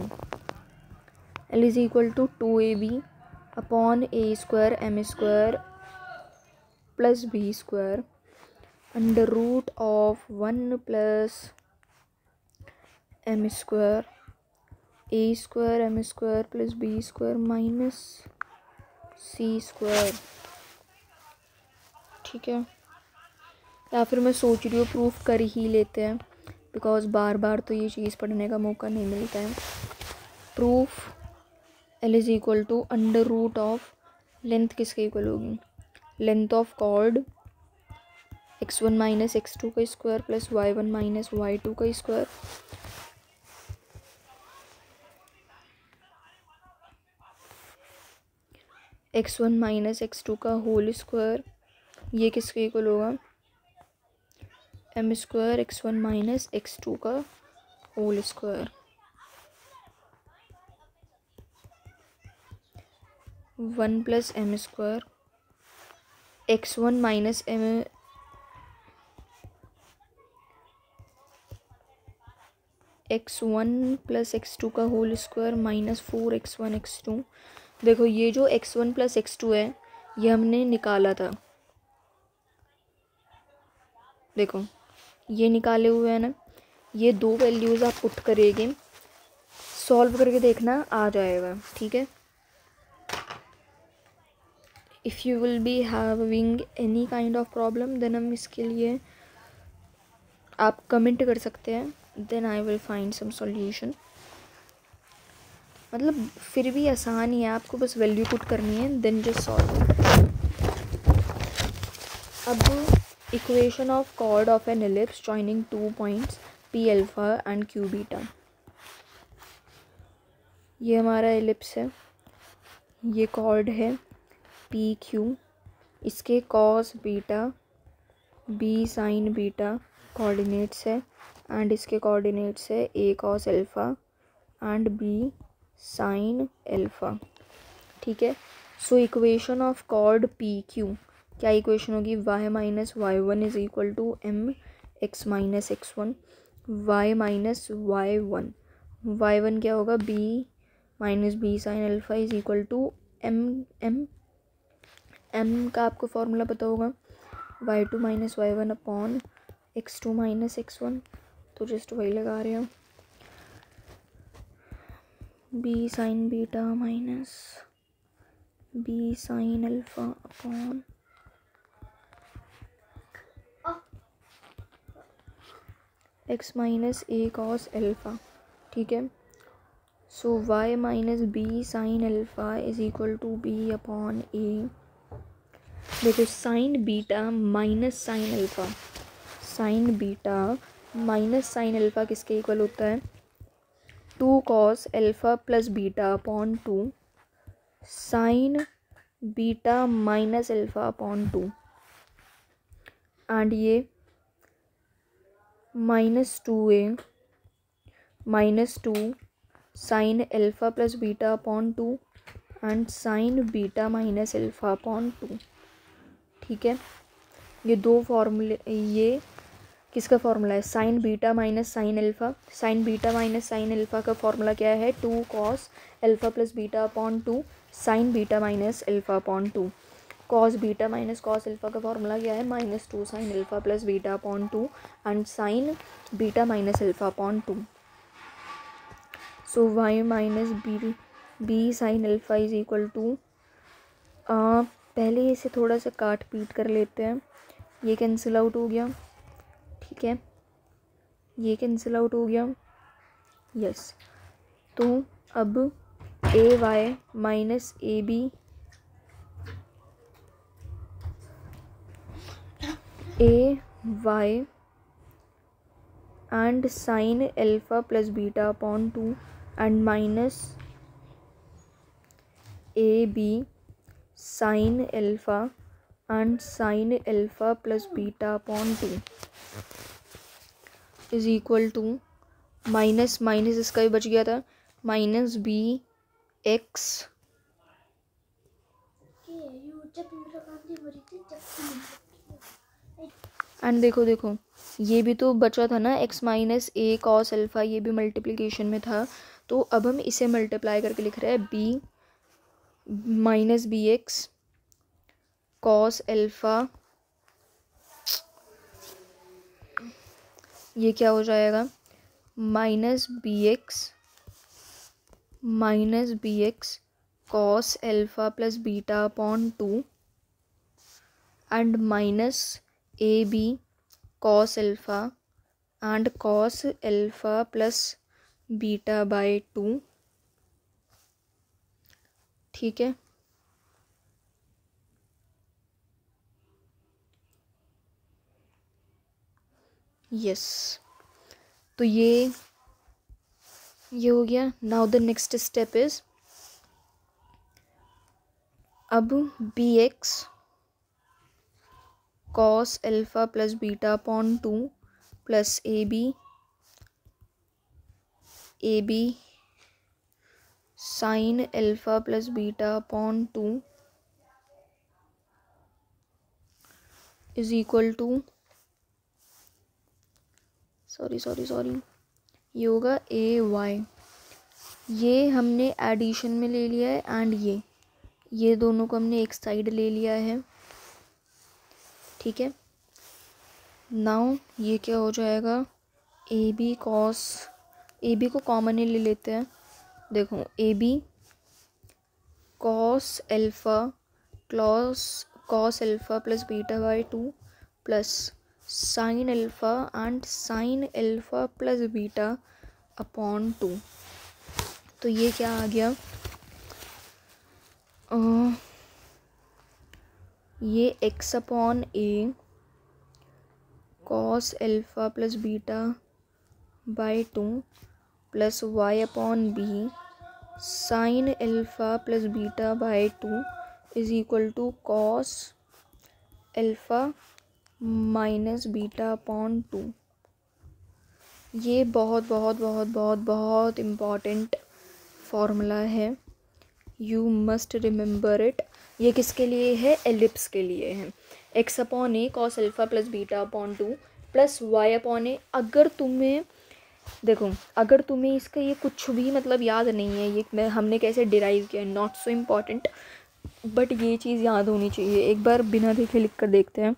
L is equal to 2ab upon a square m square plus b square under root of 1 plus m square a square m square plus b square minus c square। ठीक है, या फिर मैं सोच रही हूँ प्रूफ कर ही लेते हैं, बिकॉज बार बार तो ये चीज़ पढ़ने का मौका नहीं मिलता है। Proof L is equal to under root of, length किसके इक्वल होगी, length of chord x1 minus x2 का square plus y1 minus y2 का स्क्वायर x1 माइनस x2 का होल स्क्वायर, ये किसके इक्वल होगा, m square x1 minus x2 का whole square. 1 plus m square x1 minus x1 plus x2 का whole square minus 4x1 x2। देखो ये जो x1 प्लस x2 है ये हमने निकाला था, देखो ये निकाले हुए हैं ना, ये दो वैल्यूज़ आप पुट करेंगे, सॉल्व करके देखना आ जाएगा। ठीक है, if you will be having any kind of problem then हम इसके लिए आप कमेंट कर सकते हैं, then I will find some solution. मतलब फिर भी आसान ही है, आपको बस वैल्यू पुट करनी है देन जस्ट सॉल्व। अब equation of chord of an ellipse joining 2 points p alpha and q beta. ये हमारा एलिप्स है, ये कॉर्ड है p q, इसके cos beta b sine beta coordinates है एंड इसके कोऑर्डिनेट्स है a cos alpha and b sine alpha. ठीक है, so equation of chord P Q, क्या इक्वेशन होगी, y minus y one is equal to m x minus x1 y minus y1 क्या होगा, b minus b sine alpha is equal to m का आपको formula पता होगा y2 minus y1 upon x2 minus x1, तो just वही लगा रहे हो, b sine beta minus b sine alpha upon x minus a cos alpha. ठीक है, so y minus b sine alpha is equal to b upon a। देखो sine beta minus sine alpha, sine beta minus sine alpha किसके equal होता है, 2 cos alpha plus beta upon 2 sine beta minus alpha upon 2 and ये -2a minus 2 sine alpha plus beta upon 2 and sine beta minus alpha upon 2। ठीक है, ये दो फॉर्मूले, ये किसका फॉर्मूला है, sine beta minus sine alpha. Sine beta minus sine alpha का फॉर्मूला क्या है, 2 cos alpha plus beta upon 2 sine beta minus alpha upon 2। Cos beta minus cos alpha का फॉर्मूला क्या है, -2 sine alpha plus beta upon 2 and sine beta minus alpha upon 2। So y minus b sine alpha is equal to, पहले इसे थोड़ा सा काट पीट कर लेते हैं, ये कैंसिल आउट हो गया। ठीक है, ये कैंसिल आउट हो गया, यस। तो अब a y minus a b a y and sine alpha plus beta upon 2 and minus a b sine alpha and sine alpha plus beta upon 2 is equal to minus minus इसका भी बच गया था, minus b x and देखो देखो ये भी तो बचा था ना, एक्स माइनस ए कॉस अल्फ़ा, ये भी मल्टीप्लिकेशन में था, तो अब हम इसे मल्टीप्लाई करके लिख रहे हैं b minus b x cos alpha, ये क्या हो जाएगा minus b x cos alpha plus beta upon 2 and minus a b cos alpha and cos alpha plus beta by 2। ठीक है, यस, तो ये हो गया। Now the next step is, अब b x cos alpha plus beta upon 2 plus a b sine alpha plus beta upon 2 is equal to sorry ये होगा ए Y, ये हमने एडिशन में ले लिया है एंड ये दोनों को हमने एक साइड ले लिया है। ठीक है, नाउ ये क्या हो जाएगा, ए बी को कॉमन ही ले लेते हैं। देखो a b cos alpha plus beta by 2 plus sine alpha and sine alpha plus beta upon 2, तो ये क्या आ गया, ये x upon a cos alpha plus beta by 2 plus y upon b sine alpha plus beta by 2 is equal to cos alpha minus beta upon 2। ये बहुत बहुत बहुत बहुत बहुत इम्पॉर्टेंट फॉर्मूला है, यू मस्ट रिमेंबर इट। ये किसके लिए है, एलिप्स के लिए है। X upon a cos alpha plus beta upon 2 plus y upon a, अगर तुम्हें देखो, अगर तुम्हें इसका ये कुछ भी मतलब याद नहीं है, ये हमने कैसे डिराइव किया, नॉट सो इम्पॉर्टेंट, बट ये चीज़ याद होनी चाहिए। एक बार बिना देखे लिख कर देखते हैं,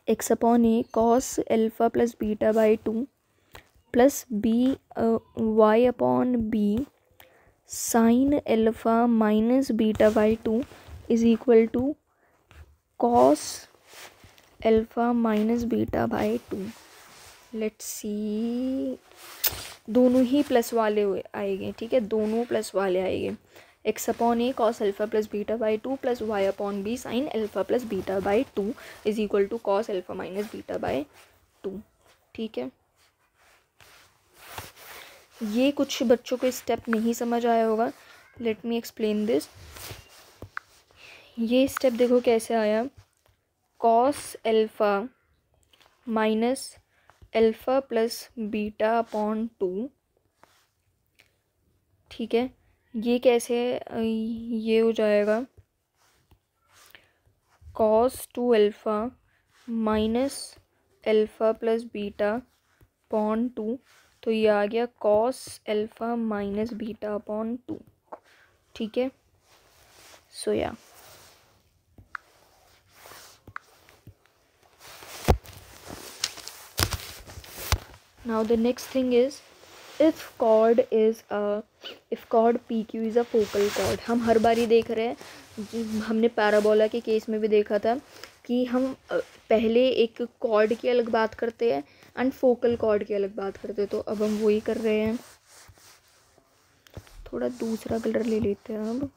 x upon a cos alpha plus beta by 2 plus b y upon b sine alpha minus beta by 2 is equal to cos alpha minus beta by 2। Let's see, दोनों ही प्लस वाले आएंगे। ठीक है, दोनों प्लस वाले आएंगे। X upon a cos alpha plus beta by 2 plus y upon b sine alpha plus beta by 2 is equal to cos alpha minus beta by 2। ठीक है, ये कुछ बच्चों को स्टेप नहीं समझ आया होगा, लेट मी एक्सप्लेन दिस। ये स्टेप देखो कैसे आया, cos alpha minus alpha plus beta upon 2। ठीक है, ये कैसे, ये हो जाएगा cos 2 alpha minus alpha plus beta upon 2, तो ये आ गया cos alpha minus beta upon 2। ठीक है, सो या now the next thing is, if chord PQ is a focal chord, हम हर बार ही देख रहे हैं, हमने पैराबोला के केस में भी देखा था कि हम पहले एक कॉर्ड की अलग बात करते हैं एंड फोकल कॉर्ड की अलग बात करते हैं, तो अब हम वही कर रहे हैं। थोड़ा दूसरा कलर ले लेते हैं अब।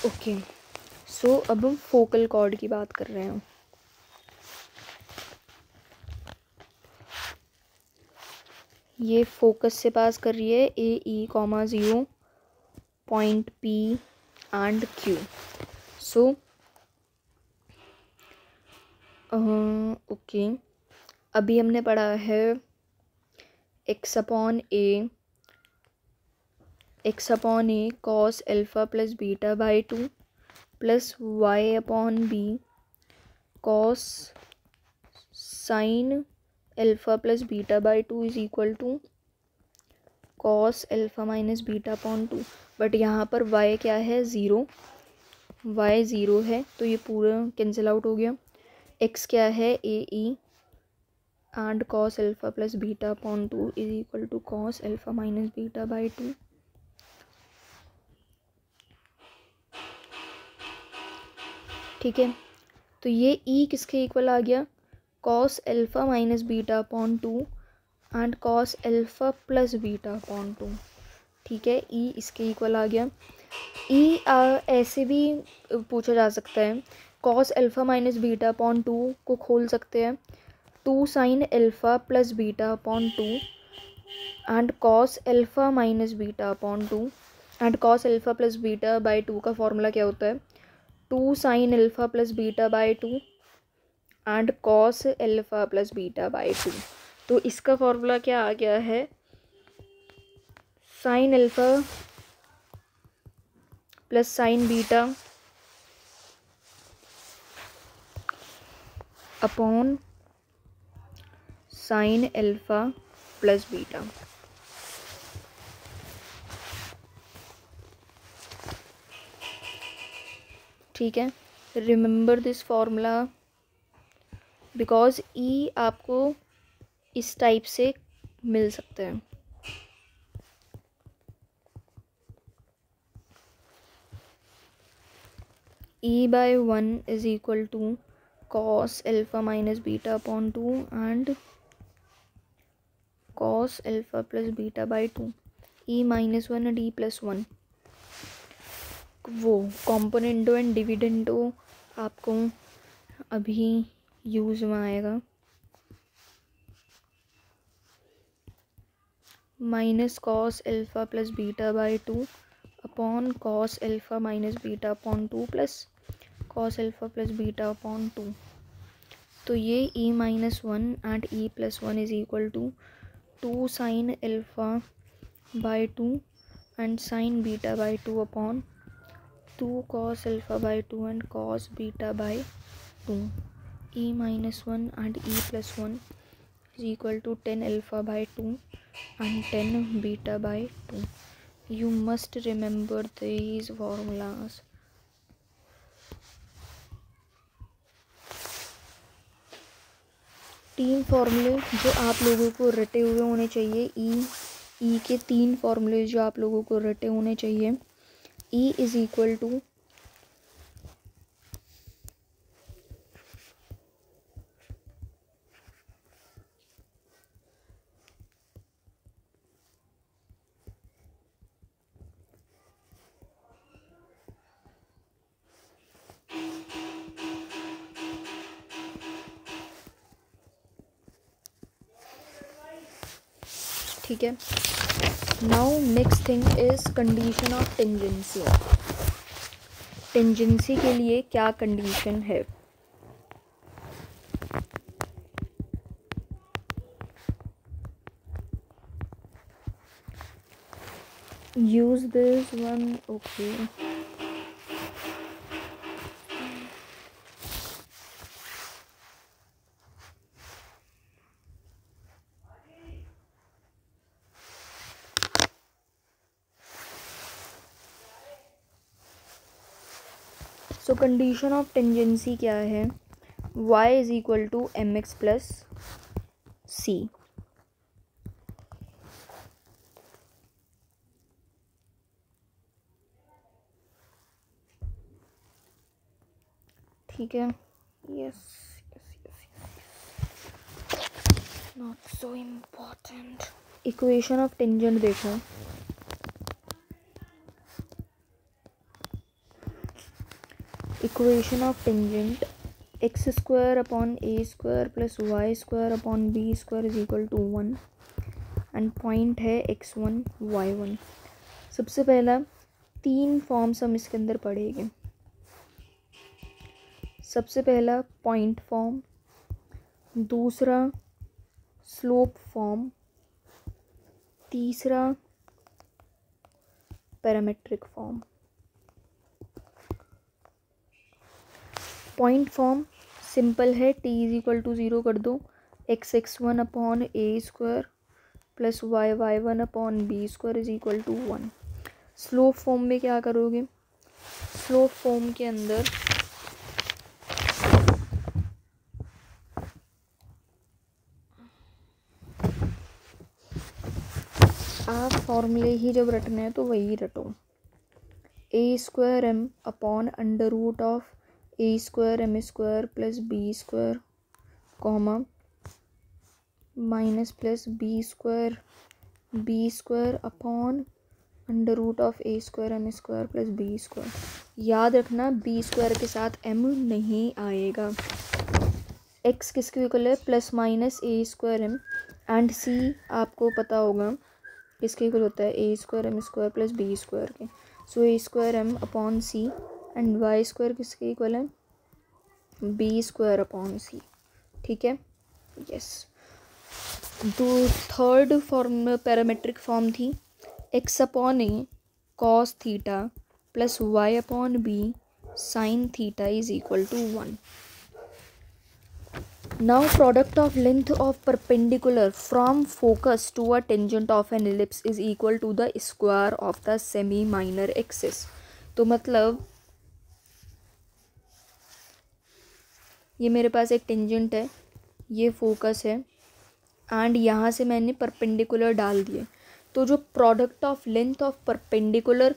ओके, सो अब हम फोकल कॉर्ड की बात कर रहे हैं। ये फोकस से पास कर रही है a e comma 0 point p and q. So okay, अभी हमने पढ़ा है x upon a cos alpha plus beta by 2 plus y upon b cos sine alpha plus beta by 2 is equal to cos alpha minus beta upon 2। But यहाँ पर y क्या है, 0, y 0 है, तो ये पूरा कैंसिल आउट हो गया। x क्या है, a e and cos alpha plus beta upon 2 is equal to cos alpha minus beta by 2। ठीक है, तो ये e किसके इक्वल आ गया, cos alpha minus beta upon 2 and cos alpha plus beta upon 2। ठीक है, e इसके इक्वल आ गया। e ऐसे भी पूछा जा सकता है, cos alpha minus beta upon 2 को खोल सकते हैं 2 sine alpha plus beta upon 2 and cos alpha minus beta upon 2 and cos alpha plus beta by 2 का फॉर्मूला क्या होता है, 2 sine alpha plus beta by 2 and cos alpha plus beta by 2। तो इसका फॉर्मूला क्या आ गया है, sign alpha plus sign beta upon sine alpha plus beta. ठीक है, रिमेंबर दिस फॉर्मूला बिकॉज ई आपको इस टाइप से मिल सकते हैं। e by 1 is equal to cos alpha minus beta upon 2 and cos alpha plus beta by 2, e minus 1 and e plus 1। वो कॉम्पोनेंटो and dividendo आपको अभी यूज़ में आएगा। Minus cos alpha plus beta by 2 upon cos alpha minus beta upon 2 plus cos alpha plus beta upon 2। तो ये e minus 1 and e plus 1 is equal to 2 sine alpha by 2 and sine beta by 2 upon 2 cos alpha by 2 and cos beta by 2। e minus 1 and e plus 1 is equal to 10 alpha by 2 and 10 beta by 2. You must remember these formulas. तीन फॉर्मूले जो आप लोगों को रटे हुए होने चाहिए, ई के तीन फॉर्मूले जो आप लोगों को रटे होने चाहिए। ई इज इक्वल टू ठीक है। Now next thing is condition of tangency. Tangency के लिए क्या कंडीशन है, use this one। okay, so condition of tangency क्या है, y is equal to m x plus c. ठीक है, yes not so important. Equation of tangent देखो, equation of tangent x square upon a square plus y square upon b square is equal to 1 and point है x1 y1। सबसे पहला 3 forms हम इसके अंदर पढ़ेंगे। सबसे पहला पॉइंट फॉर्म, दूसरा स्लोप फॉर्म, तीसरा parametric form. Point form simple है, t इज इक्वल टू 0 कर दो, x1 upon a square plus y1 upon b square is equal to 1। Slope form में क्या करोगे? स्लोप फॉर्म के अंदर आप फॉर्मूले ही जब रटने हैं तो वही रटो। A square m upon under root of a square m square plus b square comma minus plus b square upon under root of a square m square plus b square. याद रखना बी स्क्वायर के साथ M नहीं आएगा। X किसके equal है? Plus minus a square m and c आपको पता होगा किसके इक्वल होता है? A square m square plus b square के। So a square m upon c and y square किसके इक्वल है? B square upon c. ठीक है, यस। तो थर्ड फॉर्म पैरामेट्रिक फॉर्म थी x upon a cos theta plus y upon b sine theta is equal to 1। Now product of length of perpendicular from focus to a tangent of an ellipse is equal to the square of the semi minor axis। तो मतलब ये मेरे पास एक tangent है, ये focus है and यहाँ से मैंने परपेंडिकुलर डाल दिए, तो जो product of length of perpendicular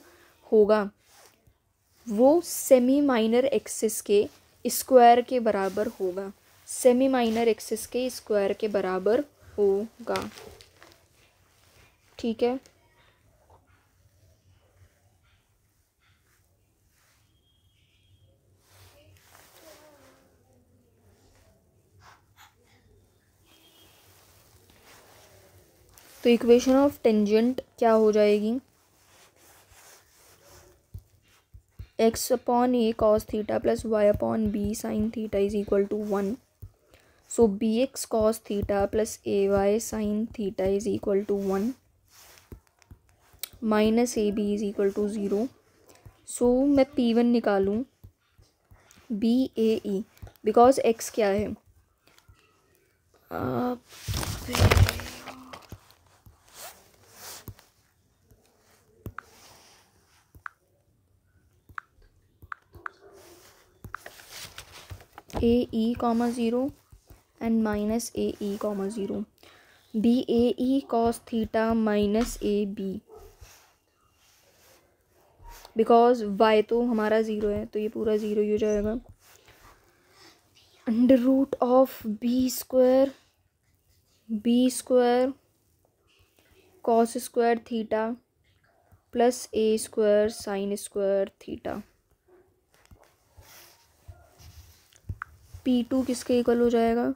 होगा वो सेमी माइनर एक्सिस के स्क्वायर के बराबर होगा। सेमी माइनर एक्सिस के स्क्वायर के बराबर होगा। ठीक है, तो इक्वेशन ऑफ टेंजेंट क्या हो जाएगी? X upon a cos theta plus y upon b sine theta is equal to 1। So b x cos theta plus a y sine theta is equal to 1 minus a b is equal to 0। So मैं P1 निकालूँ b a e, because x क्या है? A e comma 0 and minus a e comma 0। B a e cos theta minus a b, because why तो हमारा 0 है तो ये पूरा 0 ही हो जाएगा। Under root of b square cos square theta plus a square sine square theta. P2 किसके इक्वल हो जाएगा?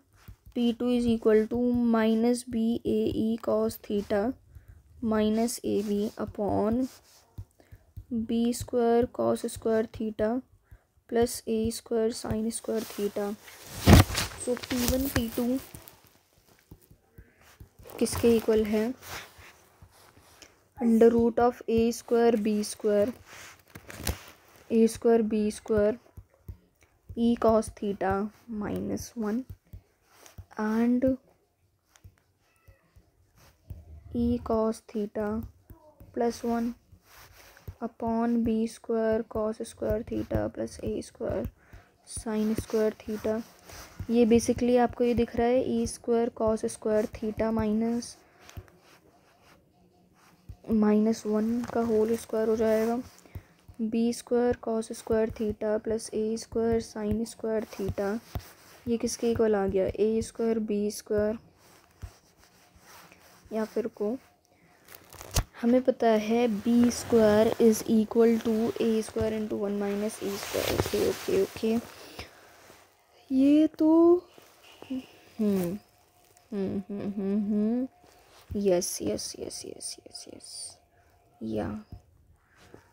P2 is equal to minus b a e cos theta minus a b upon b square cos square theta plus a square sine square theta. So P1 P2 किसके equal है? Under root of a square b square e cos theta minus 1 and e cos theta plus 1 upon b square cos square theta plus a square sine square theta. ये basically आपको ये दिख रहा है e square cos square theta minus 1 का whole square हो जाएगा। B square cos square theta plus a square sine square theta, ये किसके इक्वल आ गया? ए स्क्वायर बी स्क्वायर, या फिर को हमें पता है b square is equal to a square into 1 minus a square. Okay okay okay, ये तो hmm yes yes yes yes yes yes yeah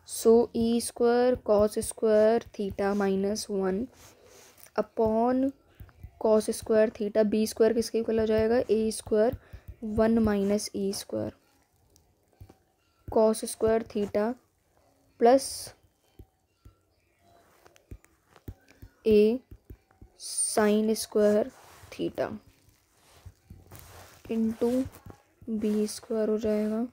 so e square cos square theta minus 1 upon cos square theta, b square किसके equal हो जाएगा, a square 1 minus e square cos square theta plus a sine square theta into b square हो जाएगा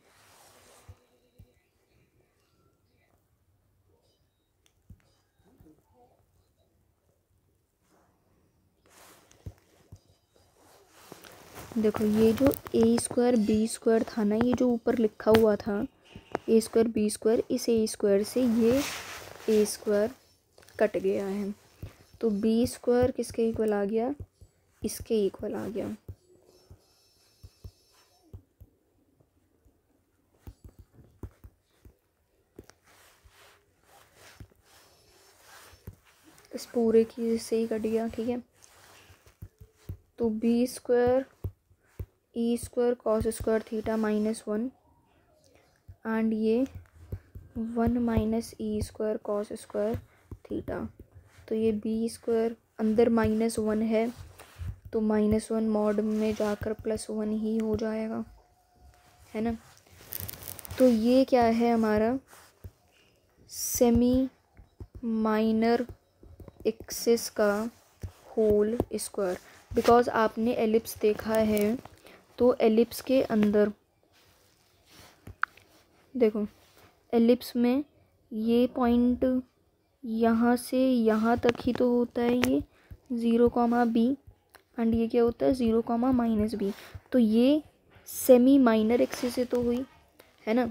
देखो ये जो ए square b square था ना, ये जो ऊपर लिखा हुआ था ए स्क्वायर बी स्क्वायर, इस ए स्क्वायर से ये ए स्क्वायर कट गया है, तो बी स्क्वायर किसके इक्वल आ गया, इसके इक्वल आ गया। इस पूरे की से ही कट गया, ठीक है। तो b square e square cos square theta minus 1 and ये 1 minus e square cos square theta, तो ये बी स्क्वायर अंदर -1 है तो -1 मॉड में जाकर +1 ही हो जाएगा, है ना। तो ये क्या है हमारा सेमी माइनर एक्सिस का होल स्क्वायर। बिकॉज आपने एलिप्स देखा है, तो एलिप्स के अंदर देखो, एलिप्स में ये पॉइंट यहाँ से यहाँ तक ही तो होता है, ये 0,b एंड ये क्या होता है 0,-b, तो ये सेमी माइनर एक्सिस से तो हुई, है ना।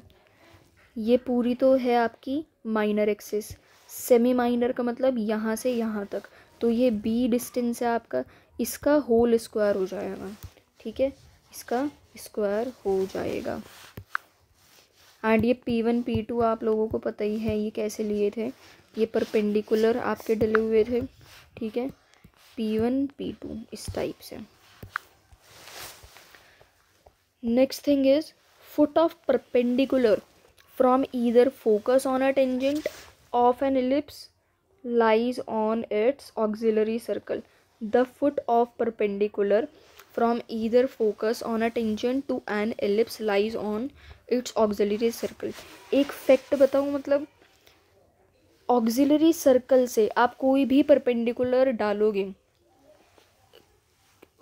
ये पूरी तो है आपकी माइनर एक्सिस, सेमी माइनर का मतलब यहाँ से यहाँ तक, तो ये b डिस्टेंस है आपका, इसका होल स्क्वायर हो जाएगा, ठीक है, इसका स्क्वायर हो जाएगा। एंड ये P1 P2 आप लोगों को पता ही है ये कैसे लिए थे, ये परपेंडिकुलर आपके डले हुए थे, ठीक है, P1 P2 इस टाइप से। Next thing is foot of perpendicular from either focus on a tangent of an ellipse lies on its auxiliary circle. The foot of perpendicular from either focus on a tangent to an ellipse lies on its auxiliary circle. एक fact बताऊँ, मतलब auxiliary circle से आप कोई भी perpendicular डालोगे,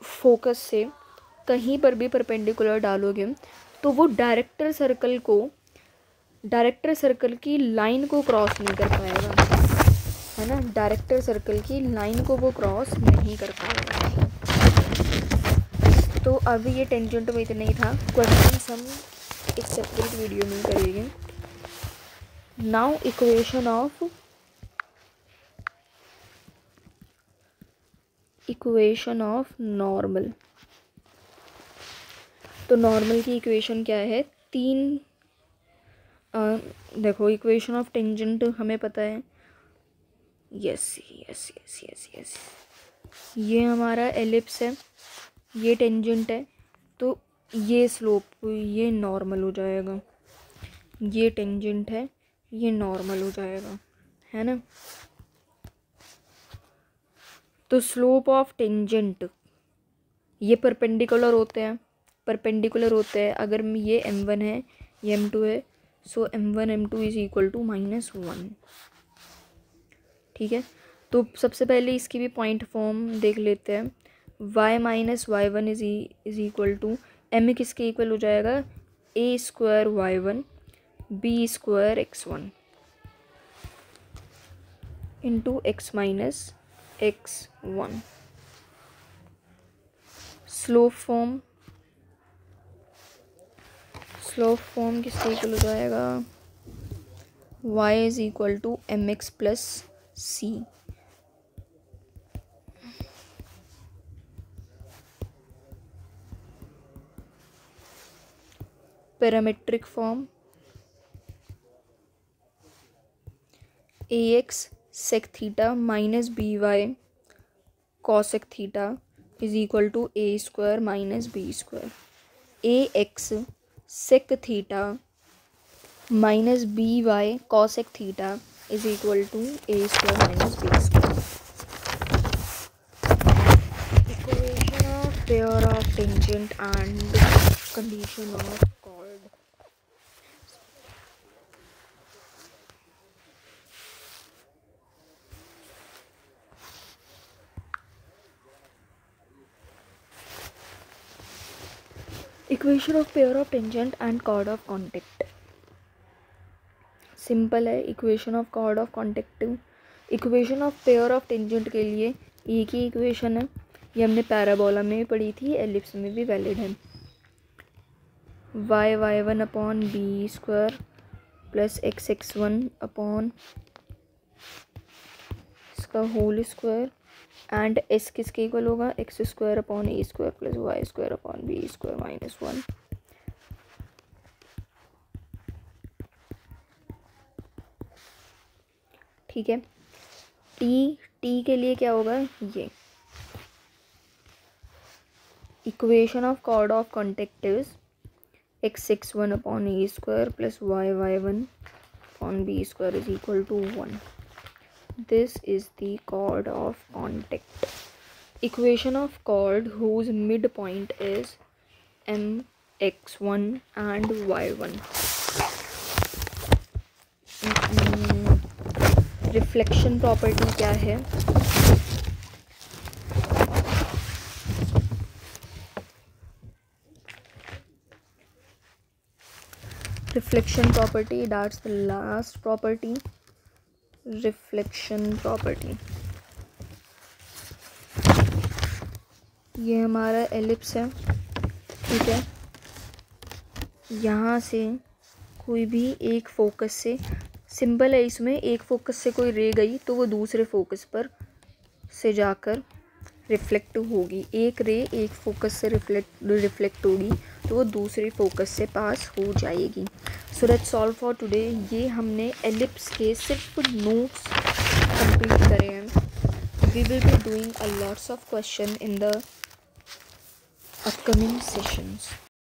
focus से कहीं पर भी परपेंडिकुलर डालोगे तो वो डायरेक्टर सर्कल की लाइन को क्रॉस नहीं कर पाएगा, है ना, डायरेक्टर सर्कल की लाइन को वो क्रॉस नहीं कर पाएगा। तो अभी ये टेंजेंट में इतना ही था, क्वेश्चन हम एक सेपरेट वीडियो में करेंगे। Now equation of normal. तो नॉर्मल की इक्वेशन क्या है, देखो इक्वेशन ऑफ टेंजेंट हमें पता है, yes yes yes yes yes, ये हमारा एलिप्स है, ये टेंजेंट है, तो ये स्लोप ये नॉर्मल हो जाएगा, ये टेंजेंट है, ये नॉर्मल हो जाएगा, है ना। तो स्लोप ऑफ टेंजेंट ये परपेंडिकुलर होते हैं, अगर ये m1 है ये m2 है, सो m1 m2 is equal to -1, ठीक है। तो सबसे पहले इसकी भी पॉइंट फॉर्म देख लेते हैं, y minus y1 is equal to m किसके इक्वल हो जाएगा, a square y1 b square x1 into x minus x1। Slope form किसके इक्वल हो जाएगा, y is equal to mx plus c। Parametric form ax sec theta minus by cosec theta is equal to a square minus b square. ax sec theta minus by cosec theta is equal to a square minus b square. Equation of pair of tangent and condition of chord. Equation of pair of tangent and chord of contact. Simple है. Equation of chord of contact, equation of pair of tangent के लिए एक ही equation है. ये हमने parabola में भी पढ़ी थी, एलिप्स में भी वैलिड है. y1 upon b square plus x1 upon इसका होल स्क्वायर एंड s किसके इक्वल होगा, x square upon a square plus y square upon b square minus 1. ठीक है. टी के लिए क्या होगा, ये equation of chord of contact is x1 upon a square plus y1 upon b square is equal to 1. This is the chord of contact. Equation of chord whose midpoint is mx1 and y1. Reflection property क्या है, reflection property, that's the last property. Reflection property. ये हमारा ellipse है. ठीक है. यहाँ से कोई भी एक फोकस से, सिंपल है इसमें, एक फोकस से कोई रे गई तो वो दूसरे फोकस पर से जाकर रिफ्लेक्ट होगी. एक रे एक फोकस से रिफ्लेक्ट होगी तो वो दूसरे फोकस से पास हो जाएगी. So that's solve for today. ये हमने एलिप्स के सिर्फ नोट्स कंप्लीट करे हैं. We will be doing a lots of question in the upcoming sessions.